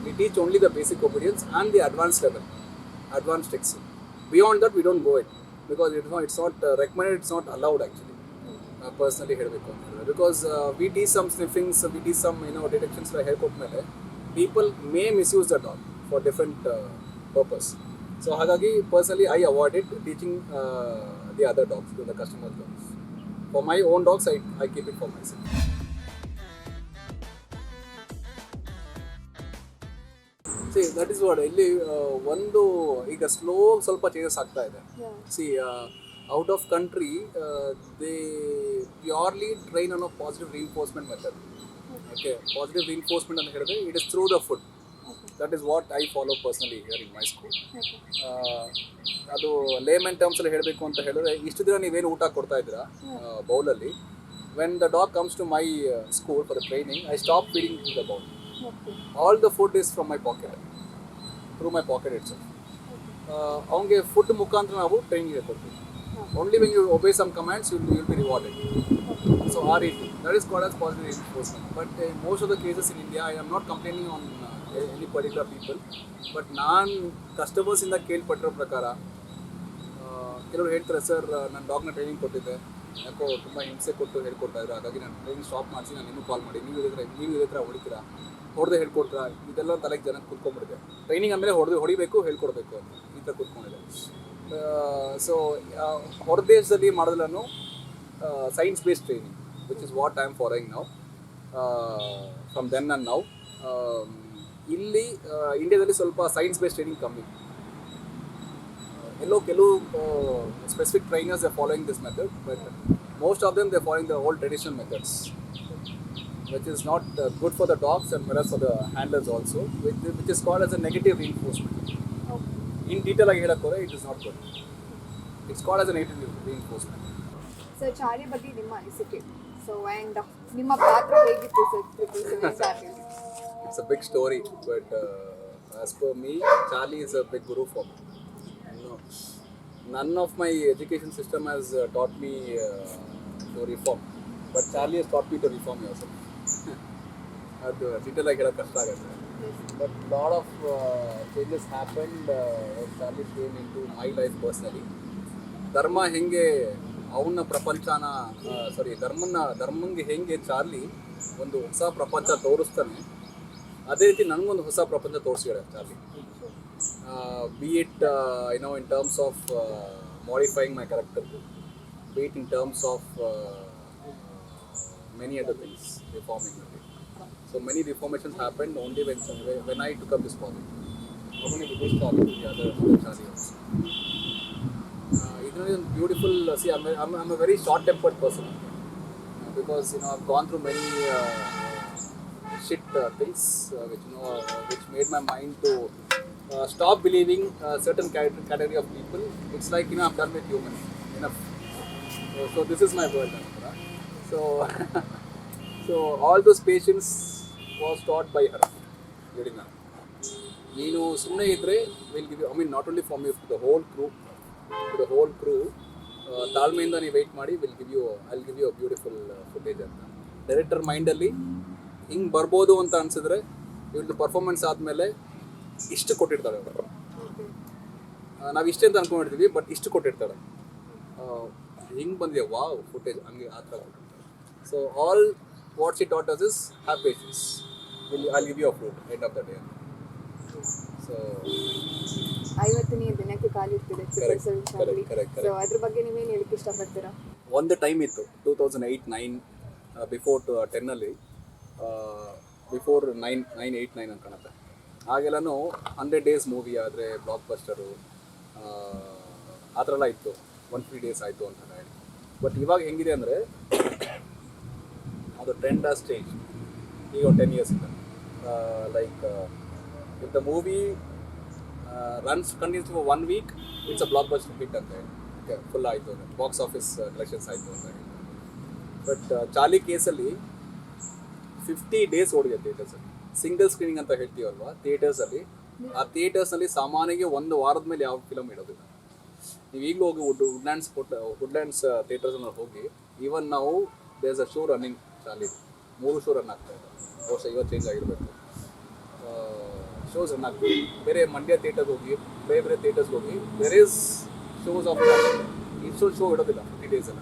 We teach only the basic obedience and the advanced level, advanced tricks. Beyond that we don't go it because it's not recommended, it's not allowed actually. Personally ಹೇಳಬೇಕು ಅಂತ ಹೇಳಿದ್ರೆ, because we teach some sniffings, we teach some detections ಹೇಳ್ಕೊಟ್ಮೇಲೆ people may misuse the dog for different purpose. So ಹಾಗಾಗಿ personally I avoid it teaching the other dogs, the customer dogs. For my own dogs I keep it for myself. See, that is what ಇಲ್ಲಿ ಒಂದು ಈಗ ಸ್ವಲ್ಪ changes ಆಗ್ತಾ ಇದೆ. See, out of country they purely train on a positive reinforcement method. Okay, positive reinforcement ಅಂತ ಹೇಳಿದ್ರೆ it is through the food. That is what I follow personally here in my school. ಅದು layman terms ಅಲ್ಲಿ ಹೇಳಬೇಕು ಅಂತ ಹೇಳಿದ್ರೆ, ಇಷ್ಟು ದಿನ ನೀವೇನು ಊಟ ಕೊಡ್ತಾ ಇದ್ದೀರಾ ಬೌಲಲ್ಲಿ, when the dog comes to my school for the training, I stop feeding to the bowl. All the food is from my pocket, through my pocket itself. ಅವನಿಗೆ ಫುಡ್ ಮುಖಾಂತರ ನಾವು ಟ್ರೈನಿಂಗ್ ಕೊಡ್ತೀವಿ. Only when you obey some commands, you will be rewarded. So RET, that is called as positive reinforcement. But in most of the cases in India, I am not complaining on any particular people, but ನಾನು customers ಇಂದ ಕೇಳ್ಪಟ್ಟಿರೋ ಪ್ರಕಾರ ಕೆಲವರು ಹೇಳ್ತಾರೆ, sir ನನ್ನ ಡಾಗ್ನ training ಕೊಟ್ಟಿದ್ದೆ, ಯಾಕೋ ತುಂಬ ಹಿಂಸೆ ಕೊಟ್ಟು ಹೇಳ್ಕೊಡ್ತಾ ಇದ್ರು, ಹಾಗಾಗಿ ನಾನು ಟ್ರೈನಿಂಗ್ ಸ್ಟಾಪ್ ಮಾಡಿಸಿ ನಾನು ಇನ್ನೂ ಕಾಲ್ ಮಾಡಿ, ನೀವು ಇದೇ ಥರ ಹೊಡಿತೀರಾ, ಹೊಡೆದು ಹೇಳ್ಕೊಡ್ತೀರಾ, ಇದೆಲ್ಲ ತಲೆಗೆ ಜನಕ್ಕೆ ಕೂತ್ಕೊಂಡ್ಬಿಟ್ಟಿದೆ. ಟ್ರೈನಿಂಗ್ ಅಂದರೆ ಹೊಡಿಬೇಕು ಹೇಳ್ಕೊಡ್ಬೇಕು ಅಂತ ಈ ಥರ ಕೂತ್ಕೊಂಡಿದೆ. ಸೊ ಹೊರ ದೇಶದಲ್ಲಿ ಮಾಡೋದನ್ನು science based training, which is what I am following now from then and now. ಇಲ್ಲಿ ಇಂಡಿಯಾದಲ್ಲಿ ಸ್ವಲ್ಪ ಸೈನ್ಸ್ ಬೇಸ್ಡ್ ಟ್ರೈನಿಂಗ್ ಕಮ್ಮಿ. ಕೆಲವು specific trainers are following this method, but most of them they following the old traditional methods, which is not good for the dogs and whereas for the handlers also, which is called as a negative reinforcement. In detail ಆಗಿ ಹೇಳಕ್ಕೆ ಹೋದರೆ it is not good. It's called as a negative reinforcement. Sir, Charlie ಬಗ್ಗೆ ನಿಮ್ಮ ಅನಿಸಿಕೆ. So and ನಿಮ್ಮ ಪಾತ್ರ ಹೇಗಿತ್ತು sir? It's a big story, but as per me, Charlie is a big guru for me. None of my education system has taught me to reform, but Charlie has taught me to reform yourself. ಅದು detail ಆಗಿ ಹೇಳೋಕ್ಕೆ ಕಷ್ಟ ಆಗುತ್ತೆ. But lot of changes happened when Charlie came into my life personally. ಧರ್ಮ ಹೆಂಗೆ ಅವನ ಪ್ರಪಂಚನ ಧರ್ಮಂಗೆ ಹೆಂಗೆ Charlie ಒಂದು ಹೊಸ ಪ್ರಪಂಚ ತೋರಿಸ್ತಾನೆ, ಅದೇ ರೀತಿ ನನಗೊಂದು ಹೊಸ ಪ್ರಪಂಚ ತೋರಿಸಿದ್ದಾರೆ Charlie. B it in terms of modifying my character, be it in terms of many other things, reforming it. So many reformations happened only when I took up this project. Not only with this project, with the other Charlie also. It is beautiful. See, I'm a very short-tempered person because I've gone through many shit things which made my mind to stop believing certain category of people. It's like I'm done with humans. Enough. So this is my world. So so all those patience was taught by her. ನೀನು ಸುಮ್ಮನೆ ಇದ್ದರೆ will give you, I mean not only for me, to the whole crew ತಾಳ್ಮೆಯಿಂದ ನೀವು wait ಮಾಡಿ, I'll give you a beautiful footage ಅಂತ. Director ಮೈಂಡಲ್ಲಿ ಹಿಂಗೆ ಬರ್ಬೋದು ಅಂತ ಅನಿಸಿದ್ರೆ ಇವ್ರದ್ದು ಪರ್ಫಾರ್ಮೆನ್ಸ್ ಆದಮೇಲೆ ಇಷ್ಟು ಕೊಟ್ಟಿರ್ತಾಳೆ ಅವರು. ನಾವು ಇಷ್ಟೇ ಅಂತ ಅಂದ್ಕೊಂಡಿರ್ತೀವಿ, ಬಟ್ ಇಷ್ಟು ಕೊಟ್ಟಿರ್ತಾಳೆ. ಹಿಂಗೆ ಬಂದಿದೆ ವಾವ್ ಫುಟೇಜ್, ಹಂಗೆ ಆ ಥರ ಕೊಟ್ಟಿರ್ತಾರೆ. So all what she taught us is have patience, I'll give you a fruit end of the day. So 50ನೇ ದಿನಕ್ಕೆ ಕಾಲಿಡ್ತಿದೆ. ಸೊ ಅದ್ರ ಬಗ್ಗೆ ನೀವೇನು ಹೇಳಕ್ಕೆ ಇಷ್ಟಪಡ್ತೀರಾ? ಒಂದು ಟೈಮ್ ಇತ್ತು 2008-9 ಬಿಫೋರ್ 10ಅಲ್ಲಿ, ಬಿಫೋರ್ 9-8-9 ಅಂತ ಕಾಣುತ್ತೆ. ಆಗೆಲ್ಲನೂ 100 days ಮೂವಿ ಆದರೆ ಬ್ಲಾಕ್ ಬಸ್ಟರು ಆ ಥರ ಎಲ್ಲ ಇತ್ತು. 1-3 days ಆಯಿತು ಅಂತ ಹೇಳಿ. ಬಟ್ ಇವಾಗ ಹೆಂಗಿದೆ ಅಂದರೆ ಅದು ಟ್ರೆಂಡ್ ಆಸ್ ಚೇಂಜ್. ಈಗ ಒಂದು 10 years ಇದೆ. Like if the movie runs continuously for 1 week, it's a blockbuster hit ಅಂತ ಹೇಳಿ. ಓಕೆ, ಫುಲ್ ಆಯಿತು, ಬಾಕ್ಸ್ ಆಫೀಸ್ ಕಲೆಕ್ಷನ್ಸ್ ಆಯಿತು ಅಂತ ಹೇಳಿ. ಬಟ್ ಚಾರ್ಲಿ ಕೇಸಲ್ಲಿ 50 days ಓಡಿದೆ ಥಿಯೇಟರ್ಸಲ್ಲಿ. ಸಿಂಗಲ್ ಸ್ಕ್ರೀನಿಂಗ್ ಅಂತ ಹೇಳ್ತೀವಲ್ವಾ ಥಿಯೇಟರ್ಸಲ್ಲಿ, ಆ ಥಿಯೇಟರ್ಸ್ನಲ್ಲಿ ಸಾಮಾನ್ಯಗೆ 1 ವಾರದ ಮೇಲೆ ಯಾವ ಫಿಲಮ್ ಇಡೋದಿಲ್ಲ. ನೀವು ಈಗಲೂ ಹೋಗಿ ವುಡ್ಲ್ಯಾಂಡ್ಸ್ ಥಿಯೇಟರ್ಸಲ್ಲಿ ಹೋಗಿ, ಈವನ್ ನಾವು there's a show running Charlie, 3 show run ಆಗ್ತಾ ಇದೆ. ಬಹುಶಃ ಇವತ್ತು ಚೇಂಜ್ ಆಗಿರಬೇಕು. ಶೋಸ್ ರನ್ ಆಗ್ತೀವಿ. ಬೇರೆ ಮಂಡ್ಯ ಥಿಯೇಟರ್ಗೆ ಹೋಗಿ, ಬೇರೆ ಥಿಯೇಟರ್ಸ್ಗೆ ಹೋಗಿ, ದೇರ್ ಈಸ್ ಶೋಸ್ ಆಫ್ ಇಷ್ಟೊಂದು ಶೋ ಇಡೋದಿಲ್ಲ 50 days ಎಲ್ಲ.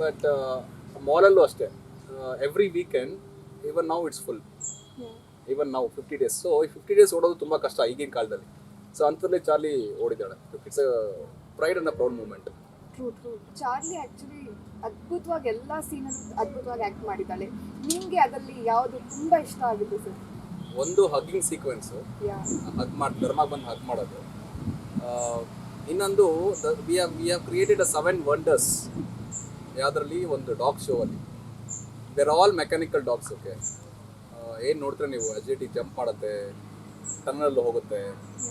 ಬಟ್ ಮಾಲಲ್ಲೂ ಅಷ್ಟೇ, ಎವ್ರಿ ವೀಕೆಂಡ್, ಇವನ್ ನಾವು ಇಟ್ಸ್ ಫುಲ್. ಇವನ್ ನಾವು 50 days. ಸೊ ಈ 50 days ಓಡೋದು ತುಂಬ ಕಷ್ಟ ಈಗಿನ ಕಾಲದಲ್ಲಿ. ಸೊ ಅಂಥದ್ದೇ ಚಾರ್ಲಿ ಓಡಿದ್ದಾಳೆ. It's a pride and a proud moment. True. Charlie actually ಅದ್ಭುತವಾಗಿ ಎಲ್ಲ ಸೀನಲ್ಲೂ ಅದ್ಭುತವಾಗಿ ಆ್ಯಕ್ಟ್ ಮಾಡಿದ್ದಾಳೆ. ನಿಮಗೆ ಅದರಲ್ಲಿ ಯಾವುದು ತುಂಬ ಇಷ್ಟ ಆಗಿದೆ ಸರ್? ಒಂದು ಹಗ್ಗಿಂಗ್ ಸೀಕ್ವೆನ್ಸು, ಧರ್ಮ ಬಂದು ಹಗ್ ಮಾಡೋದು. ಇನ್ನೊಂದು we have created a 7 wonders. ಯಾವುದರಲ್ಲಿ ಒಂದು ಡಾಗ್ ಶೋ ಅಲ್ಲಿ there all mechanical dogs. Okay, ಏನು ನೋಡ್ತಾರೆ ನೀವು, ಅಜಿಟಿ ಜಂಪ್ ಮಾಡುತ್ತೆ, ಟನ್ನಲ್ ಹೋಗುತ್ತೆ,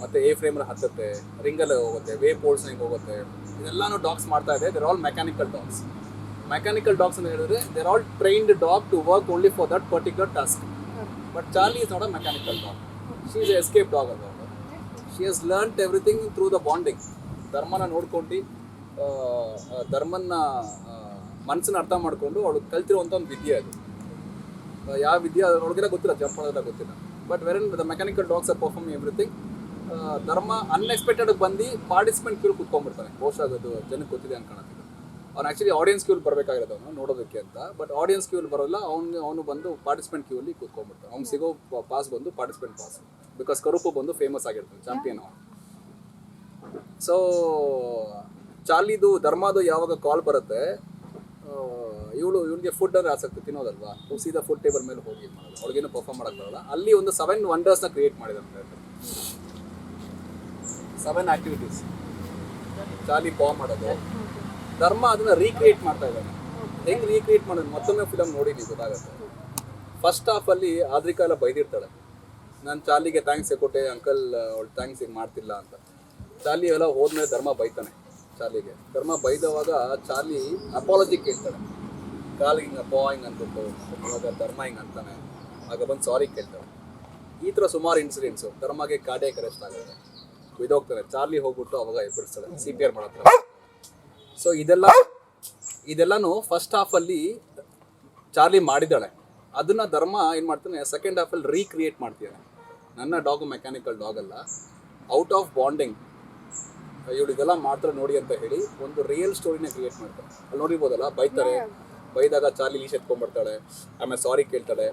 ಮತ್ತು ಎ ಫ್ರೇಮಲ್ಲಿ ಹತ್ತುತ್ತೆ, ರಿಂಗಲ್ಲಿ ಹೋಗುತ್ತೆ, ವೇವ್ ಪೋಲ್ಸ್ನಾಗ ಹೋಗುತ್ತೆ. ಇದೆಲ್ಲನೂ ಡಾಗ್ಸ್ ಮಾಡ್ತಾ ಇದೆ. They're all mechanical dogs. Mechanical dogs ಅಂತ ಹೇಳಿದ್ರೆ they're all trained dog to work only for that particular task. But Charlie is not a mechanical dog. She is a escape dog ಅಂತ. She has learned everything through the bonding. ಧರ್ಮನ ನೋಡ್ಕೊಂಡು, ಧರ್ಮನ ಮನಸ್ಸನ್ನ ಅರ್ಥ ಮಾಡಿಕೊಂಡು ಅವಳು ಕಲ್ತಿರುವಂಥ ಒಂದು ವಿದ್ಯೆ ಅದು. ಯಾವ ವಿದ್ಯೆ ಅದರೊಳಗೆಲ್ಲ ಗೊತ್ತಿಲ್ಲ, ಜಂಪ್ ಮಾಡೋದೆಲ್ಲ ಗೊತ್ತಿಲ್ಲ. But when the mechanical dogs are performing everything. Dharma unexpected ಬಂದು ಪಾರ್ಟಿಸಿಪೆಂಟ್ ಕ್ಯೂಲ್ ಕುತ್ಕೊಂಡ್ಬಿಡ್ತಾನೆ. ಬಹುಶಃ ಅದು ಜನಕ್ಕೆ ಗೊತ್ತಿದೆ ಅಂತ ಕಾಣುತ್ತಿಲ್ಲ. ಅವ್ನು ಆ್ಯಕ್ಚುಲಿ ಆಡಿಯನ್ಸ್ ಕ್ಯೂಲ್ ಬರಬೇಕಾಗಿರೋದು ಅವನು ನೋಡೋದಕ್ಕೆ ಅಂತ. ಬಟ್ ಆಡಿಯನ್ಸ್ ಕ್ಯೂಲ್ ಬರೋಲ್ಲ, ಅವನು ಬಂದು ಪಾರ್ಟಿಸಿಪೆಂಟ್ ಕ್ಯೂಲಿ ಕೂತ್ಕೊಂಡ್ಬಿಡ್ತಾನೆ. ಅವ್ನು ಸಿಗೋ ಪಾಸ್ ಬಂದು ಪಾರ್ಟಿಸಿಪೆಂಟ್ ಪಾಸ್. ಬಿಕಾಸ್ ಕರುಪು ಬಂದು ಫೇಮಸ್ ಆಗಿರ್ತಾನೆ, ಚಾಂಪಿಯನ್ ಅವನು. ಸೊ ಚಾರ್ಲಿದು ಧರ್ಮದು ಯಾವಾಗ ಕಾಲ್ ಬರುತ್ತೆ, ಇವಳಿಗೆ ಫುಡ್ ಅಂದರೆ ಆಸಕ್ತಿ, ತಿನ್ನೋದಲ್ವಾ, ಸೀದಾ ಫುಡ್ ಟೇಬಲ್ ಮೇಲೆ ಹೋಗಿ ಮಾಡೋದು, ಅವ್ಳಿಗೇನು ಪರ್ಫಾರ್ಮ್ ಮಾಡೋಕ್ಕೆ ಬರಲ್ಲ. ಅಲ್ಲಿ ಒಂದು 7 wonders ಕ್ರಿಯೇಟ್ ಮಾಡಿದ್ದಾರೆ. 7 activities ಚಾರ್ಲಿ ಪಾಮ್ ಮಾಡೋದು. ಧರ್ಮ ಅದನ್ನು ರೀಕ್ರಿಯೇಟ್ ಮಾಡ್ತಾ ಇದ್ದಾನೆ. ಹೆಂಗೆ ರೀಕ್ರಿಯೇಟ್ ಮಾಡೋದು ಮತ್ತೊಮ್ಮೆ ಫಿಲಮ್ ನೋಡಿ ನೀವು ಗೊತ್ತಾಗುತ್ತೆ. ಫಸ್ಟ್ ಹಾಫಲ್ಲಿ ಆದ್ರಿಕಾ ಎಲ್ಲ ಬೈದಿರ್ತಾಳೆ, ನಾನು ಚಾರ್ಲಿಗೆ ಥ್ಯಾಂಕ್ಸ್ ಕೊಟ್ಟೆ ಅಂಕಲ್, ಅವಳು ಥ್ಯಾಂಕ್ಸ್ ಹಿಂಗೆ ಮಾಡ್ತಿಲ್ಲ ಅಂತ. ಚಾರ್ಲಿ ಎಲ್ಲ ಹೋದ್ಮೇಲೆ ಧರ್ಮ ಬೈತಾನೆ ಚಾರ್ಲಿಗೆ. ಧರ್ಮ ಬೈದವಾಗ ಚಾರ್ಲಿ ಅಪಾಲಜಿ ಕೇಳ್ತಾಳೆ, ಕಾಲಿಗೆ ಹಿಂಗೆ ಹಿಂಗೆ ಅಂದ್ಬಿಟ್ಟು. ಅವಾಗ ಧರ್ಮ ಹಿಂಗೆ ಅಂತಾನೆ, ಆಗ ಬಂದು ಸಾರಿ ಕೇಳ್ತಾಳೆ. ಈ ಥರ ಸುಮಾರು ಇನ್ಸಿಡೆಂಟ್ಸು. ಧರ್ಮಗೆ ಕಾರ್ಡಿಯಾಕ್ ಅರೆಸ್ಟ್ ಆಗುತ್ತೆ, ಬಿದ್ದೋಗ್ತಾನೆ. ಚಾರ್ಲಿ ಹೋಗ್ಬಿಟ್ಟು ಅವಾಗ ಎಬ್ಬರಿಸ್ತಾಳೆ, CPR ಮಾಡತ್ರ. ಸೊ ಇದೆಲ್ಲನೂ ಫಸ್ಟ್ ಹಾಫಲ್ಲಿ ಚಾರ್ಲಿ ಮಾಡಿದ್ದಾಳೆ. ಅದನ್ನು ಧರ್ಮ ಏನು ಮಾಡ್ತಾನೆ, ಸೆಕೆಂಡ್ ಹಾಫಲ್ಲಿ ರೀಕ್ರಿಯೇಟ್ ಮಾಡ್ತಿದ್ದಾನೆ. ನನ್ನ ಡಾಗು ಮೆಕ್ಯಾನಿಕಲ್ ಡಾಗ್ ಅಲ್ಲ, ಔಟ್ ಆಫ್ ಬಾಂಡಿಂಗ್ ಇವಳು ಇದೆಲ್ಲ ಮಾಡ್ತಾರೆ ನೋಡಿ ಅಂತ ಹೇಳಿ ಒಂದು ರಿಯಲ್ ಸ್ಟೋರಿನ ಕ್ರಿಯೇಟ್ ಮಾಡ್ತಾರೆ. ಅಲ್ಲಿ ನೋಡಿರ್ಬೋದಲ್ಲ, ಬೈತಾರೆ, ಬೈದಾಗ ಚಾರ್ಲಿ ಲೀಶ್ ಎತ್ಕೊಂಡ್ಬರ್ತಾಳೆ, ಆಮೇಲೆ ಸಾರಿ ಕೇಳ್ತಾಳೆ.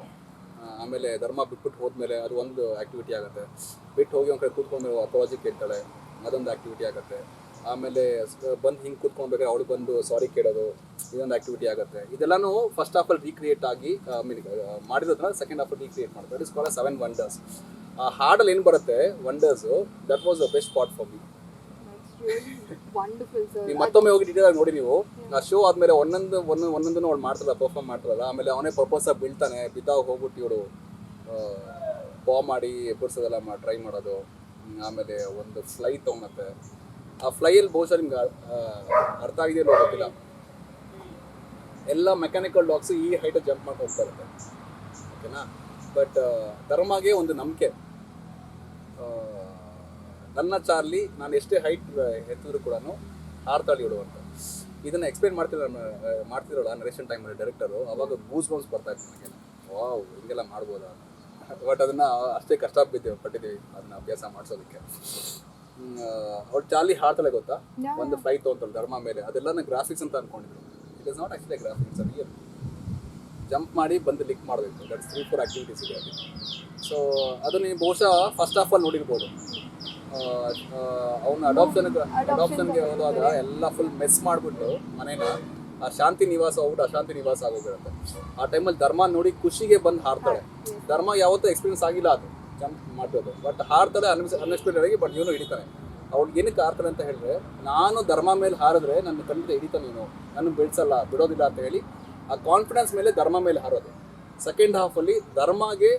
ಆಮೇಲೆ ಧರ್ಮ ಬಿಟ್ಬಿಟ್ಟು ಹೋದ್ಮೇಲೆ ಅದು ಒಂದು ಆ್ಯಕ್ಟಿವಿಟಿ ಆಗುತ್ತೆ. ಬಿಟ್ಟು ಹೋಗಿ ಒಂದು ಕಡೆ ಕೂತ್ಕೊಂಡು ಅಪಾಲಜಿ ಕೇಳ್ತಾಳೆ, ಅದೊಂದು ಆ್ಯಕ್ಟಿವಿಟಿ ಆಗುತ್ತೆ. ಆಮೇಲೆ ಬಂದು ಹಿಂಗೆ ಕೂತ್ಕೊಂಡ್ಬೇಕಾದ್ರೆ ಅವಳು ಬಂದು ಸಾರಿ ಕೇಳೋದು, ಇದೊಂದು ಆ್ಯಕ್ಟಿವಿಟಿ ಆಗುತ್ತೆ. ಇದೆಲ್ಲನೂ ಫಸ್ಟ್ ಹಾಫಲ್ಲಿ ರೀಕ್ರಿಯೇಟ್ ಆಗಿ ಮಾಡಿರೋದನ್ನ ಸೆಕೆಂಡ್ ಹಾಫಲ್ಲಿ ರೀಕ್ರಿಯೇಟ್ ಮಾಡ್ತಾರೆ. It is called 7 wonders. ಆ ಹಾಡಲ್ಲಿ ಏನು ಬರುತ್ತೆ wonders, that was the best part for me. Wonderful sir. ನೀವು ಮತ್ತೊಮ್ಮೆ ಹೋಗಿ ಡೀಟೇಲ್ ಆಗಿ ನೋಡಿ ನೀವು. ಆ ಶೋ ಆದಮೇಲೆ ಒಂದೊಂದನ್ನು ಅವ್ಳು ಮಾಡ್ತಾರಲ್ಲ, ಪರ್ಫಾರ್ಮ್ ಮಾಡ್ತಾರಲ್ಲ. ಆಮೇಲೆ ಅವನೇ ಪರ್ಪೋಸಾಗಿ ಬೀಳ್ತಾನೆ, ಬಿದ್ದಾಗ ಹೋಗ್ಬಿಟ್ಟು ಇವಳು ಬಾಂಬ್ ಮಾಡಿ ಎಬ್ಬರ್ಸೋದೆಲ್ಲ ಟ್ರೈ ಮಾಡೋದು. ಆಮೇಲೆ ಒಂದು ಫ್ಲೈ ತೊಗೊಳತ್ತೆ. ಆ ಫ್ಲೈಯಲ್ಲಿ ಬಹುಶಃ ನಿಮ್ಗೆ ಅರ್ಥ ಆಗಿದೆಯೋ ಗೊತ್ತಿಲ್ಲ, ಎಲ್ಲ ಮೆಕ್ಯಾನಿಕಲ್ ಡಾಗ್ಸು ಈ ಹೈಟಲ್ಲಿ ಜಂಪ್ ಮಾಡಿ ಹೋಗ್ತಾ ಇರುತ್ತೆ, ಓಕೆನಾ. ಬಟ್ ಧರ್ಮಗೆ ಒಂದು ನಂಬಿಕೆ, ನನ್ನ ಚಾರ್ಲಿ ನಾನು ಎಷ್ಟೇ ಹೈಟ್ ಎತ್ತಿದ್ರು ಕೂಡ ಹಾರ್ತಾಳಿ ಇಡು ಅಂತ. ಇದನ್ನು ಎಕ್ಸ್ಪ್ಲೇನ್ ಮಾಡ್ತಿರೋಲ್ಲ ನರೇಷನ್ ಟೈಮಲ್ಲಿ ಡೈರೆಕ್ಟರು. ಅವಾಗ ಗೂಸ್ ಬಂಪ್ಸ್ ಬರ್ತಾ ಇತ್ತು ನನಗೆ, ವಾವ್ ಹಿಂಗೆಲ್ಲ ಮಾಡ್ಬೋದಾ. ಬಟ್ ಅದನ್ನು ಅಷ್ಟೇ ಪಟ್ಟಿದ್ದೀವಿ ಅದನ್ನ ಅಭ್ಯಾಸ ಮಾಡಿಸೋದಕ್ಕೆ. ಅವ್ಳು ಚಾರ್ಲಿ ಹಾರ್ತಾಳೆ ಗೊತ್ತಾ, ಒಂದು ಫ್ಲೈ ತೊಗೊಂತಾಳೆ ಧರ್ಮ ಮೇಲೆ. ಅದೆಲ್ಲ ಗ್ರಾಫಿಕ್ಸ್ ಅಂತ ಅಂದ್ಕೊಂಡಿದ್ರು. It is not actually graphics, real. Jump ಮಾಡಿ ಬಂದು ಲಿಕ್ ಮಾಡಬೇಕು. ದಟ್ಸ್ 3-4 ಆ್ಯಕ್ಟಿವಿಟೀಸ್ ಇದೆ ಅಲ್ಲಿ. ಸೊ ಅದು ನೀವು ಬಹುಶಃ ಫಸ್ಟ್ ಹಾಫಲ್ಲಿ ನೋಡಿರ್ಬೋದು. ಅವನು ಅಡಾಪ್ಷನ್ಗೆ ಹೋದಾಗ ಎಲ್ಲ ಫುಲ್ ಮೆಸ್ ಮಾಡಿಬಿಟ್ಟು ಮನೇನ ಆ ಶಾಂತಿ ನಿವಾಸ ಹೋಗ್ಬಿಟ್ಟು ಅಶಾಂತಿ ನಿವಾಸ ಆಗೋಗಿರುತ್ತೆ. ಆ ಟೈಮಲ್ಲಿ ಧರ್ಮ ನೋಡಿ ಖುಷಿಗೆ ಬಂದು ಹಾರ್ತಾಳೆ. ಧರ್ಮ ಯಾವತ್ತೂ ಎಕ್ಸ್ಪೀರಿಯನ್ಸ್ ಆಗಿಲ್ಲ ಅದು ಜಂಪ್ ಮಾಡೋದು, ಬಟ್ ಹಾರ್ತಾಳೆ ಅನ್ಎಕ್ಸ್ಪೆಕ್ಟೆಡ್ ಆಗಿ. ಬಟ್ ಇವನು ಹಿಡಿತಾನೆ. ಅವ್ಳಿಗೆ ಏನಕ್ಕೆ ಹಾರ್ತಾಳೆ ಅಂತ ಹೇಳಿದ್ರೆ, ನಾನು ಧರ್ಮ ಮೇಲೆ ಹಾರಿದ್ರೆ ನನ್ನ ಖಂಡಿತ ಹಿಡಿತಾನೆ, ನೀನು ನನ್ನ ಬೆಳೆಸಲ್ಲ ಬಿಡೋದಿಲ್ಲ ಅಂತ ಹೇಳಿ ಆ ಕಾನ್ಫಿಡೆನ್ಸ್ ಮೇಲೆ ಧರ್ಮ ಮೇಲೆ ಹಾರೋದು. ಸೆಕೆಂಡ್ ಹಾಫಲ್ಲಿ ಧರ್ಮಗೆ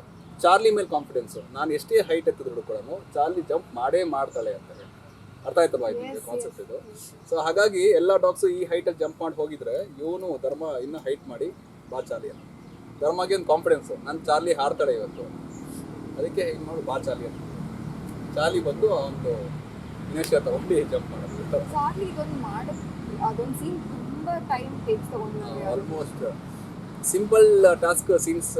ಚಾರ್ಲಿ ಮೇಲೆ ಕಾನ್ಫಿಡೆನ್ಸು, ನಾನು ಎಷ್ಟೇ ಹೈಟ್ ಎತ್ತಿದ್ರು ಕೂಡ ಚಾರ್ಲಿ ಜಂಪ್ ಮಾಡೇ ಮಾಡ್ತಾಳೆ ಅಂತ ಹೇಳಿ. ಅರ್ಥ ಆಯ್ತಲ್ವಾ ಇದು ಕಾನ್ಸೆಪ್ಟ್ ಇದು. ಸೊ ಹಾಗಾಗಿ ಎಲ್ಲ ಡಾಗ್ಸು ಈ ಹೈಟಲ್ಲಿ ಜಂಪ್ ಮಾಡಿ ಹೋಗಿದ್ರೆ ಇವನು ಧರ್ಮ ಇನ್ನೂ ಹೈಟ್ ಮಾಡಿ ಬಾ ಚಾರ್ಲಿ ಅಂತ. ಧರ್ಮಗೆ ಒಂದು ಕಾನ್ಫಿಡೆನ್ಸು, ನನ್ನ ಚಾರ್ಲಿ ಹಾರ್ತಾಳೆ ಇವತ್ತು, ಅದಕ್ಕೆ ಹಿಂಗೆ ನೋಡಿ ಬಾ ಚಾರ್ಲಿ ಅಂತ. ಚಾರ್ಲಿ ಬಂದು ಒಂದು ಇನಿಷಿಯೇಟಿವ್ ತಗೊಂಡು ಜಂಪ್ ಮಾಡೋದು. ಚಾರ್ಲಿ ಇದೊಂದು ಅದೊಂದು ಸೀನ್ ತುಂಬಾ ಟೈಮ್ ಟೇಕ್ಸ್ ತಗೊಂಡು almost simple task scenes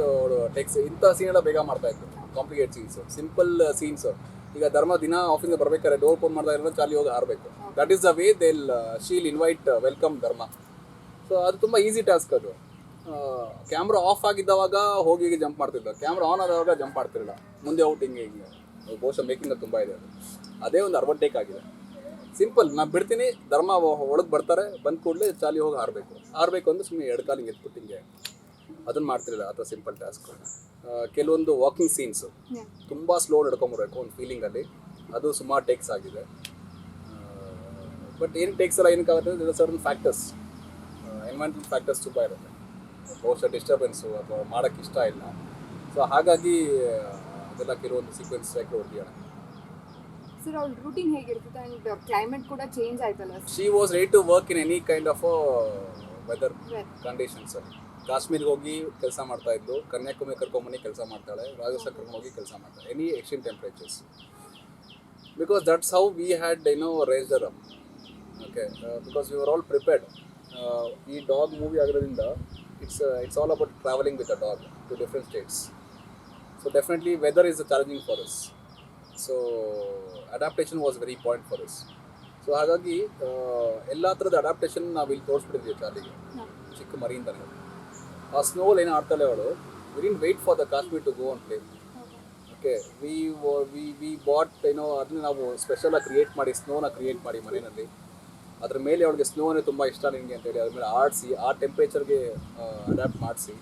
takes. ಇಂಥ ಸೀನ್ ಎಲ್ಲ ಬೇಗ ಮಾಡ್ತಾ ಇತ್ತು, ಕಾಂಪ್ಲಿಕೇಟ್ ಸೀನ್ಸ್. ಸಿಂಪಲ್ ಸೀನ್ಸ್, ಈಗ ಧರ್ಮ ದಿನ ಆಫೀಸಿಂದ ಬರ್ಬೇಕಾದ್ರೆ ಡೋರ್ ಓಪನ್ ಮಾಡ್ತಾ ಇರೋದು ಚಾರ್ಲಿ ಹೋಗಿ ಹಾರಬೇಕು. That is the way she'll invite welcome Dharma. So ಅದು ತುಂಬ ಈಸಿ ಟಾಸ್ಕ್ ಅದು. ಕ್ಯಾಮ್ರಾ ಆಫ್ ಆಗಿದ್ದವಾಗ ಹೋಗಿ ಜಂಪ್ ಮಾಡ್ತಿದ್ದ, ಕ್ಯಾಮ್ರಾ ಆನ್ ಆದವಾಗ ಜಂಪ್ ಮಾಡ್ತಿರಲಿಲ್ಲ. ಮುಂದೆ ಔಟ್ ಹಿಂಗೆ ಬಹುಶಃ ಮೇಕಿಂಗ್ ತುಂಬ ಇದೆ ಅದು. ಅದೇ ಒಂದು ಅಡ್ವಾಂಟೇಜ್ ಆಗಿದೆ. ಸಿಂಪಲ್, ನಾನು ಬಿಡ್ತೀನಿ, ಧರ್ಮ ಒಳಗೆ ಬರ್ತಾರೆ, ಬಂದ ಕೂಡಲೇ ಚಾಲಿ ಹೋಗಿ ಹಾರಬೇಕು ಅಂದ್ರೆ ಸುಮ್ಮನೆ ಎರಡು ಕಾಲಿಂಗ್ ಎತ್ಬಿಟ್ಟು ಹಿಂಗೆ ಅದನ್ನು ಮಾಡ್ತಿರಲಿಲ್ಲ. ಆ ಥರ ಸಿಂಪಲ್ ಟಾಸ್ಕ್. ಕೆಲವೊಂದು ವಾಕಿಂಗ್ ಸೀನ್ಸು ತುಂಬ ಸ್ಲೋ ನಡ್ಕೊಂಬರ್ಬೇಕು ಒಂದು ಫೀಲಿಂಗಲ್ಲಿ, ಅದು ಸುಮಾರು ಟೇಕ್ಸ್ ಆಗಿದೆ. ಬಟ್ ಏನು ಟೇಕ್ಸ್ ಎಲ್ಲ ಏನಕ್ಕಾಗುತ್ತೆ, ಸರ್ಟನ್ ಫ್ಯಾಕ್ಟರ್ಸ್, ಎನ್ವೈರನ್ಮೆಂಟಲ್ ಫ್ಯಾಕ್ಟರ್ಸ್ ತುಂಬ ಇರುತ್ತೆ. ಬಹುಶಃ ಡಿಸ್ಟರ್ಬೆನ್ಸು ಅಥವಾ ಮಾಡೋಕ್ಕೆ ಇಷ್ಟ ಇಲ್ಲ. ಸೊ ಹಾಗಾಗಿ ಅದೆಲ್ಲ ಕೆಲವೊಂದು ಸೀಕ್ವೆನ್ಸ್ ಯಾಕೆ ಹೊಡ್ತೀಯ. ಸರ್ ಅವ್ರ ರೂಟೀನ್ ಹೇಗಿರ್ತದೆ ಆ್ಯಂಡ್ ಕ್ಲೈಮೇಟ್ ಕೂಡ ಚೇಂಜ್ ಆಯ್ತಲ್ಲ. She was ready to work in any kind of weather conditions. ಕಾಶ್ಮೀರ್ಗೆ ಹೋಗಿ ಕೆಲಸ ಮಾಡ್ತಾ ಇದ್ದು, ಕನ್ಯಾಕುಮಾರಿ ಕರ್ಕೊಂಬನ್ನಿ ಕೆಲಸ ಮಾಡ್ತಾಳೆ, ರಾಜಸ್ಥಾನ ಕರ್ಕೊಂಡೋಗಿ ಕೆಲಸ ಮಾಡ್ತಾಳೆ, any extreme temperatures. Because that's how we had raised up. Okay, because we are all prepared. ಈ ಡಾಗ್ ಮೂವಿ ಆಗಿರೋದ್ರಿಂದ it's all about travelling with a dog to different states. So definitely weather is challenging for us. So adaptation was very important for us. So ಹಾಗಾಗಿ ಎಲ್ಲ ಥರದ adaptation ನಾವು ಇಲ್ಲಿ ತೋರಿಸ್ಬಿಟ್ಟಿದ್ವಿ ಚಾರ್ಲಿಗೆ ಚಿಕ್ಕ ಮರಿಯಿಂದಲೇ. ಆ ಸ್ನೋಲ್ ಏನು ಆಡ್ತಾಳೆ ಅವಳು, we didn't wait for the Kashmir to go on play. Okay, we bought ಅದನ್ನ ನಾವು ಸ್ಪೆಷಲಾಗಿ ಕ್ರಿಯೇಟ್ ಮಾಡಿ, ಸ್ನೋನ ಕ್ರಿಯೇಟ್ ಮಾಡಿ ಮನೆಯಲ್ಲಿ. ಅದ್ರ ಮೇಲೆ ಅವಳಿಗೆ ಸ್ನೋ ಅಂದರೆ ತುಂಬ ಇಷ್ಟ ನಿನಗೆ ಅಂತೇಳಿ ಅದ್ರ ಮೇಲೆ ಆಡಿಸಿ, ಆ ಟೆಂಪ್ರೇಚರ್ಗೆ ಅಡ್ಯಾಪ್ಟ್ ಮಾಡಿಸಿ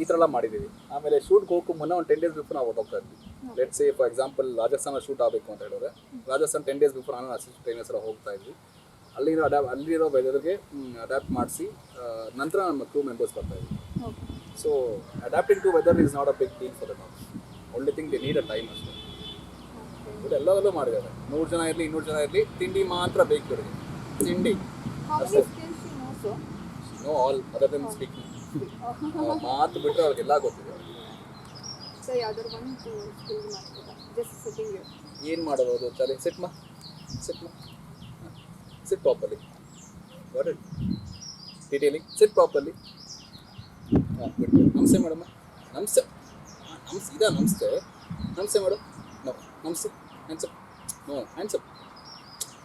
ಈ ಥರ ಎಲ್ಲ ಮಾಡಿದ್ದೀವಿ. ಆಮೇಲೆ ಶೂಟ್ಗೆ ಹೋಗೋ ಮುನ್ನ ಒಂದು 10 days ಬಿಫೋರ್ ನಾವು ಹೋಗ್ತಾ ಇದ್ವಿ. Let's say for example Rajasthan shoot ಆಗಬೇಕು ಅಂತ ಹೇಳಿದ್ರೆ, ರಾಜಸ್ಥಾನ 10 days ಬಿಫೋರ್ ನಾನು ಅಸಿಸ್ಟೆಂಟ್ ಟ್ರೈನರ್ಸ್ ಎಲ್ಲ ಹೋಗ್ತಾ ಇದ್ವಿ. ಅಲ್ಲಿರೋ ವೆದರ್ಗೆ ಅಡ್ಯಾಪ್ಟ್ ಮಾಡಿಸಿ ನಂತರ ನಮ್ಮ ಕ್ರೂ ಮೆಂಬರ್ಸ್ ಬರ್ತಾ ಇದ್ವಿ. So adapting to weather is not a big deal for the dogs. Only thing they need a time ಅಷ್ಟೇ. ಇದು ಎಲ್ಲದಲ್ಲೂ ಮಾಡಿದ್ದಾರೆ. 100 ಜನ ಇರಲಿ 200 ಜನ ಇರಲಿ, ತಿಂಡಿ ಮಾತ್ರ ಬೇಕು ಇವರಿಗೆ. ತಿಂಡಿ ಅಷ್ಟೇ. No all other than speaking. ಮಾತು ಬಿಟ್ಟರೆ ಅವ್ರಿಗೆಲ್ಲ ಗೊತ್ತಿದೆ. ಏನು ಮಾಡೋದು Charlie, sit properly, what it detailing, sit properly. ಹಾಂ, ಬಿಟ್ಟು ನಮಸ್ತೆ ಮೇಡಮ್, ನಮಸ್ತೆ ಮಾಡು. ನೋ ನಮಸ್ತೆ, ಹ್ಯಾಂಡ್ಸಪ್, ನೋ ಹ್ಯಾಂಡ್ಸಪ್,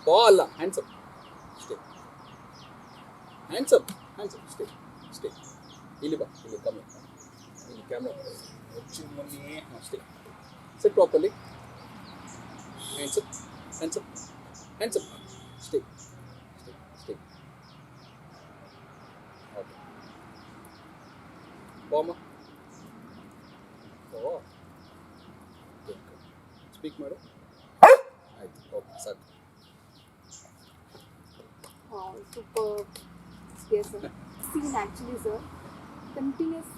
ಬಾ ಅಲ್ಲ hands up, stay, hands up stay. Stay. ಇಲ್ಲಿ ಬಾ, ಇಲ್ಲಿ ಕಮ್ಮಿ, ಇಲ್ಲಿ ಕ್ಯಾಮ್ರಾ ಮೊನ್ನೆ stay. Sit properly. Hands up, hands up, hands up. Stay, stay, stay. Okay. ಬಾಮ. ಓ, ಸ್ಪೀಕ್ ಮಾಡು. ಆಯ್ತು, ಓಕೆ, ಸಾಕು. Super. Yes, sir. Scene actually, sir. Continuous.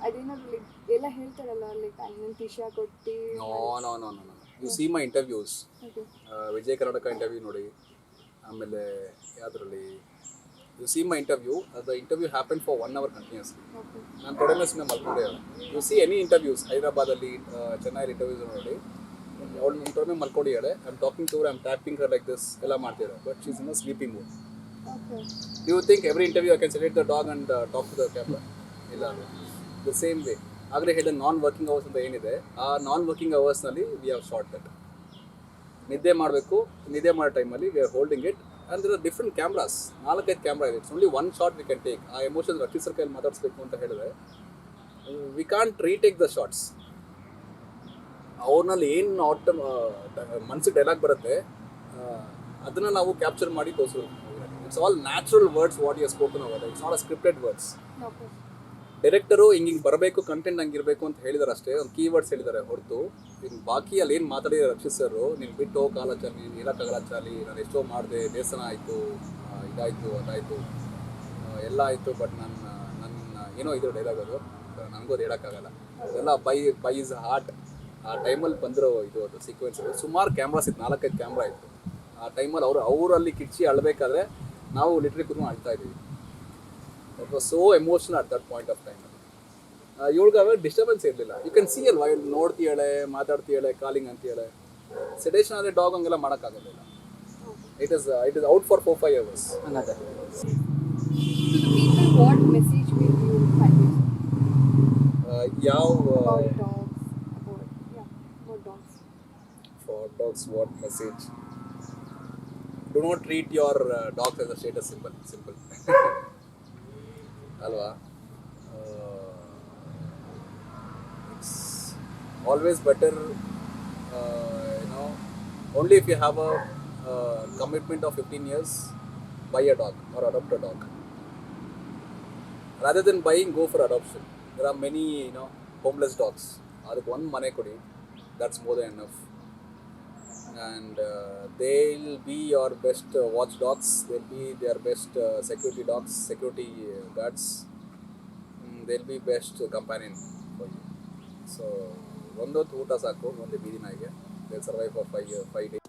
ಅದೇನಾದ್ರು ಲೈಕ್ ಎಲ್ಲ ಹೇಳ್ತಾರಲ್ಲ ಲೈಕ್ ಅಣ್ಣನ ಟಿಶಾ ಕೊಟ್ಟು. No. You see my interviews. Okay. Vijaya Karnataka interview ನೋಡಿ, ಆಮೇಲೆ ಯಾವುದರಲ್ಲಿ ಯು ಸಿ ಮೈ ಇಂಟರ್ವ್ಯೂ, ಅದು interview happen for 1 hour continuously. Okay. ನಾನು ತೊಡೆನೇ ಸುಮ್ಮನೆ ಮಲ್ಕೊಂಡೇ ಇಲ್ಲ. ಯು ಸಿ ಎನಿ ಇಂಟರ್ವ್ಯೂಸ್, ಹೈದರಾಬಾದಲ್ಲಿ ಚೆನ್ನೈಲಿ ಇಂಟರ್ವ್ಯೂಸ್ ನೋಡಿ, ಅವಳು ನನ್ನ ತೊಡೆ ಮಲ್ಕೊಂಡಿದ್ದಾಳೆ. I am talking to her, I am tapping her like this ಎಲ್ಲ ಮಾಡ್ತಿದ್ದಾರೆ, but she is in a sleeping mood. Okay. Do you think every interview I can select the dog and talk to the camera? ಇಲ್ಲ, the same way. ಆಗಲೇ ಹೇಳಿದ ನಾನ್ working hours ಅಂತ ಏನಿದೆ, ಆ non working ಅವರ್ಸ್ನಲ್ಲಿ we have short cut. ನಿದ್ದೆ ಮಾಡಬೇಕು, ನಿದ್ದೆ ಮಾಡೋ ಟೈಮಲ್ಲಿ we are holding it and there are different cameras. 4-5 camera ಇದೆ. It's only 1 shot we can take. ಆ ಎಮೋಷನ್ ರಕ್ಷಿತ್ ಸರ್ ಕೈಯಲ್ಲಿ ಮಾತಾಡಿಸ್ಬೇಕು ಅಂತ ಹೇಳಿದ್ರೆ we can't retake the shots. ಅವ್ರನ್ನಲ್ಲಿ ಏನು ಮನ್ಸಿಗೆ ಡೈಲಾಗ್ ಬರುತ್ತೆ ಅದನ್ನು ನಾವು ಕ್ಯಾಪ್ಚರ್ ಮಾಡಿ ತೋರಿಸೋದು. It's all natural words what you spoken over. It's not a scripted words. Okay. Director ಹಿಂಗೆ ಬರಬೇಕು, ಕಂಟೆಂಟ್ ಹಂಗಿರಬೇಕು ಅಂತ ಹೇಳಿದಾರೆ ಅಷ್ಟೇ, ಒಂದು ಕೀವರ್ಡ್ಸ್ ಹೇಳಿದ್ದಾರೆ ಹೊರತು ಇನ್ನು ಬಾಕಿ ಅಲ್ಲಿ ಏನು ಮಾತಾಡಿದ್ದಾರೆ ರಕ್ಷಿತ್ ಸರ್, ನೀನು ಬಿಟ್ಟು ಹೋಗಿ ಕಾಲ ಚಾಲಿ, ಇರೋಕ್ಕಾಗಲ್ಲ ಚಾಲಿ, ನಾನು ಎಷ್ಟೋ ಮಾಡಿದೆ, ದೇವಸ್ಥಾನ ಆಯಿತು, ಇದಾಯಿತು, ಅದಾಯಿತು, ಎಲ್ಲ ಆಯಿತು, ಬಟ್ ನನ್ನ ಏನೋ ಇದು ಡೈಲಾಗ್ ಅದು, ನನಗೂ ಅದು ಹೇಳೋಕ್ಕಾಗಲ್ಲ. ಅದೆಲ್ಲ ಬೈ ಇಸ್ ಹಾರ್ಟ್. ಆ ಟೈಮಲ್ಲಿ ಬಂದಿರೋ ಇದು ಅದು ಸೀಕ್ವೆನ್ಸ್. ಸುಮಾರು ಕ್ಯಾಮ್ರಾಸ್ ಇತ್ತು, 4-5 ಕ್ಯಾಮ್ರಾ ಇತ್ತು. ಆ ಟೈಮಲ್ಲಿ ಅವರಲ್ಲಿ ಕಿಚ್ಚಿ ಅಳಬೇಕಾದ್ರೆ ನಾವು ಲಿಟ್ರಿ ಕೂತ್ಕೊಂಡು ಅಳ್ತಾ ಇದ್ದೀವಿ. It was so emotional at that point of time. ಇವಳಿಗೆ ಡಿಸ್ಟರ್ಬೆನ್ಸ್ ಇರಲಿಲ್ಲ. ಯು ಕ್ಯಾನ್ ಸಿ ಅಲ್ ವೈಲ್ ನೋಡ್ತೀಯಾಳೆ, ಮಾತಾಡ್ತೀಯಾಳೆ, ಕಾಲಿಂಗ್ ಅಂತೀಯಾಳೆ. ಸೆಡೇಷನ್ ಆದರೆ ಡಾಗ್ ಹಂಗೆಲ್ಲ ಮಾಡೋಕ್ಕಾಗೋದಿಲ್ಲ. It is out for 4-5 hours. To the people, what message will you convey? ಯಾವ About dogs. About dogs. For dogs, what message? Do not treat your dogs as a status symbol. Simple. Alva. It's always better, only if you have a commitment of 15 years, buy a dog or adopt a dog. Rather than buying, go for adoption. There are many, homeless dogs. Adukku one mane kodi, that's more than enough. And they'll be your best watchdogs. They'll be their best security dogs, security guards. They'll be best companion for you. So, ಒಂದೊತ್ತು ಊಟ ಸಾಕು ಒಂದು ಬೀದಿ ನಾಯಿಗೆ. They'll survive for 5 days.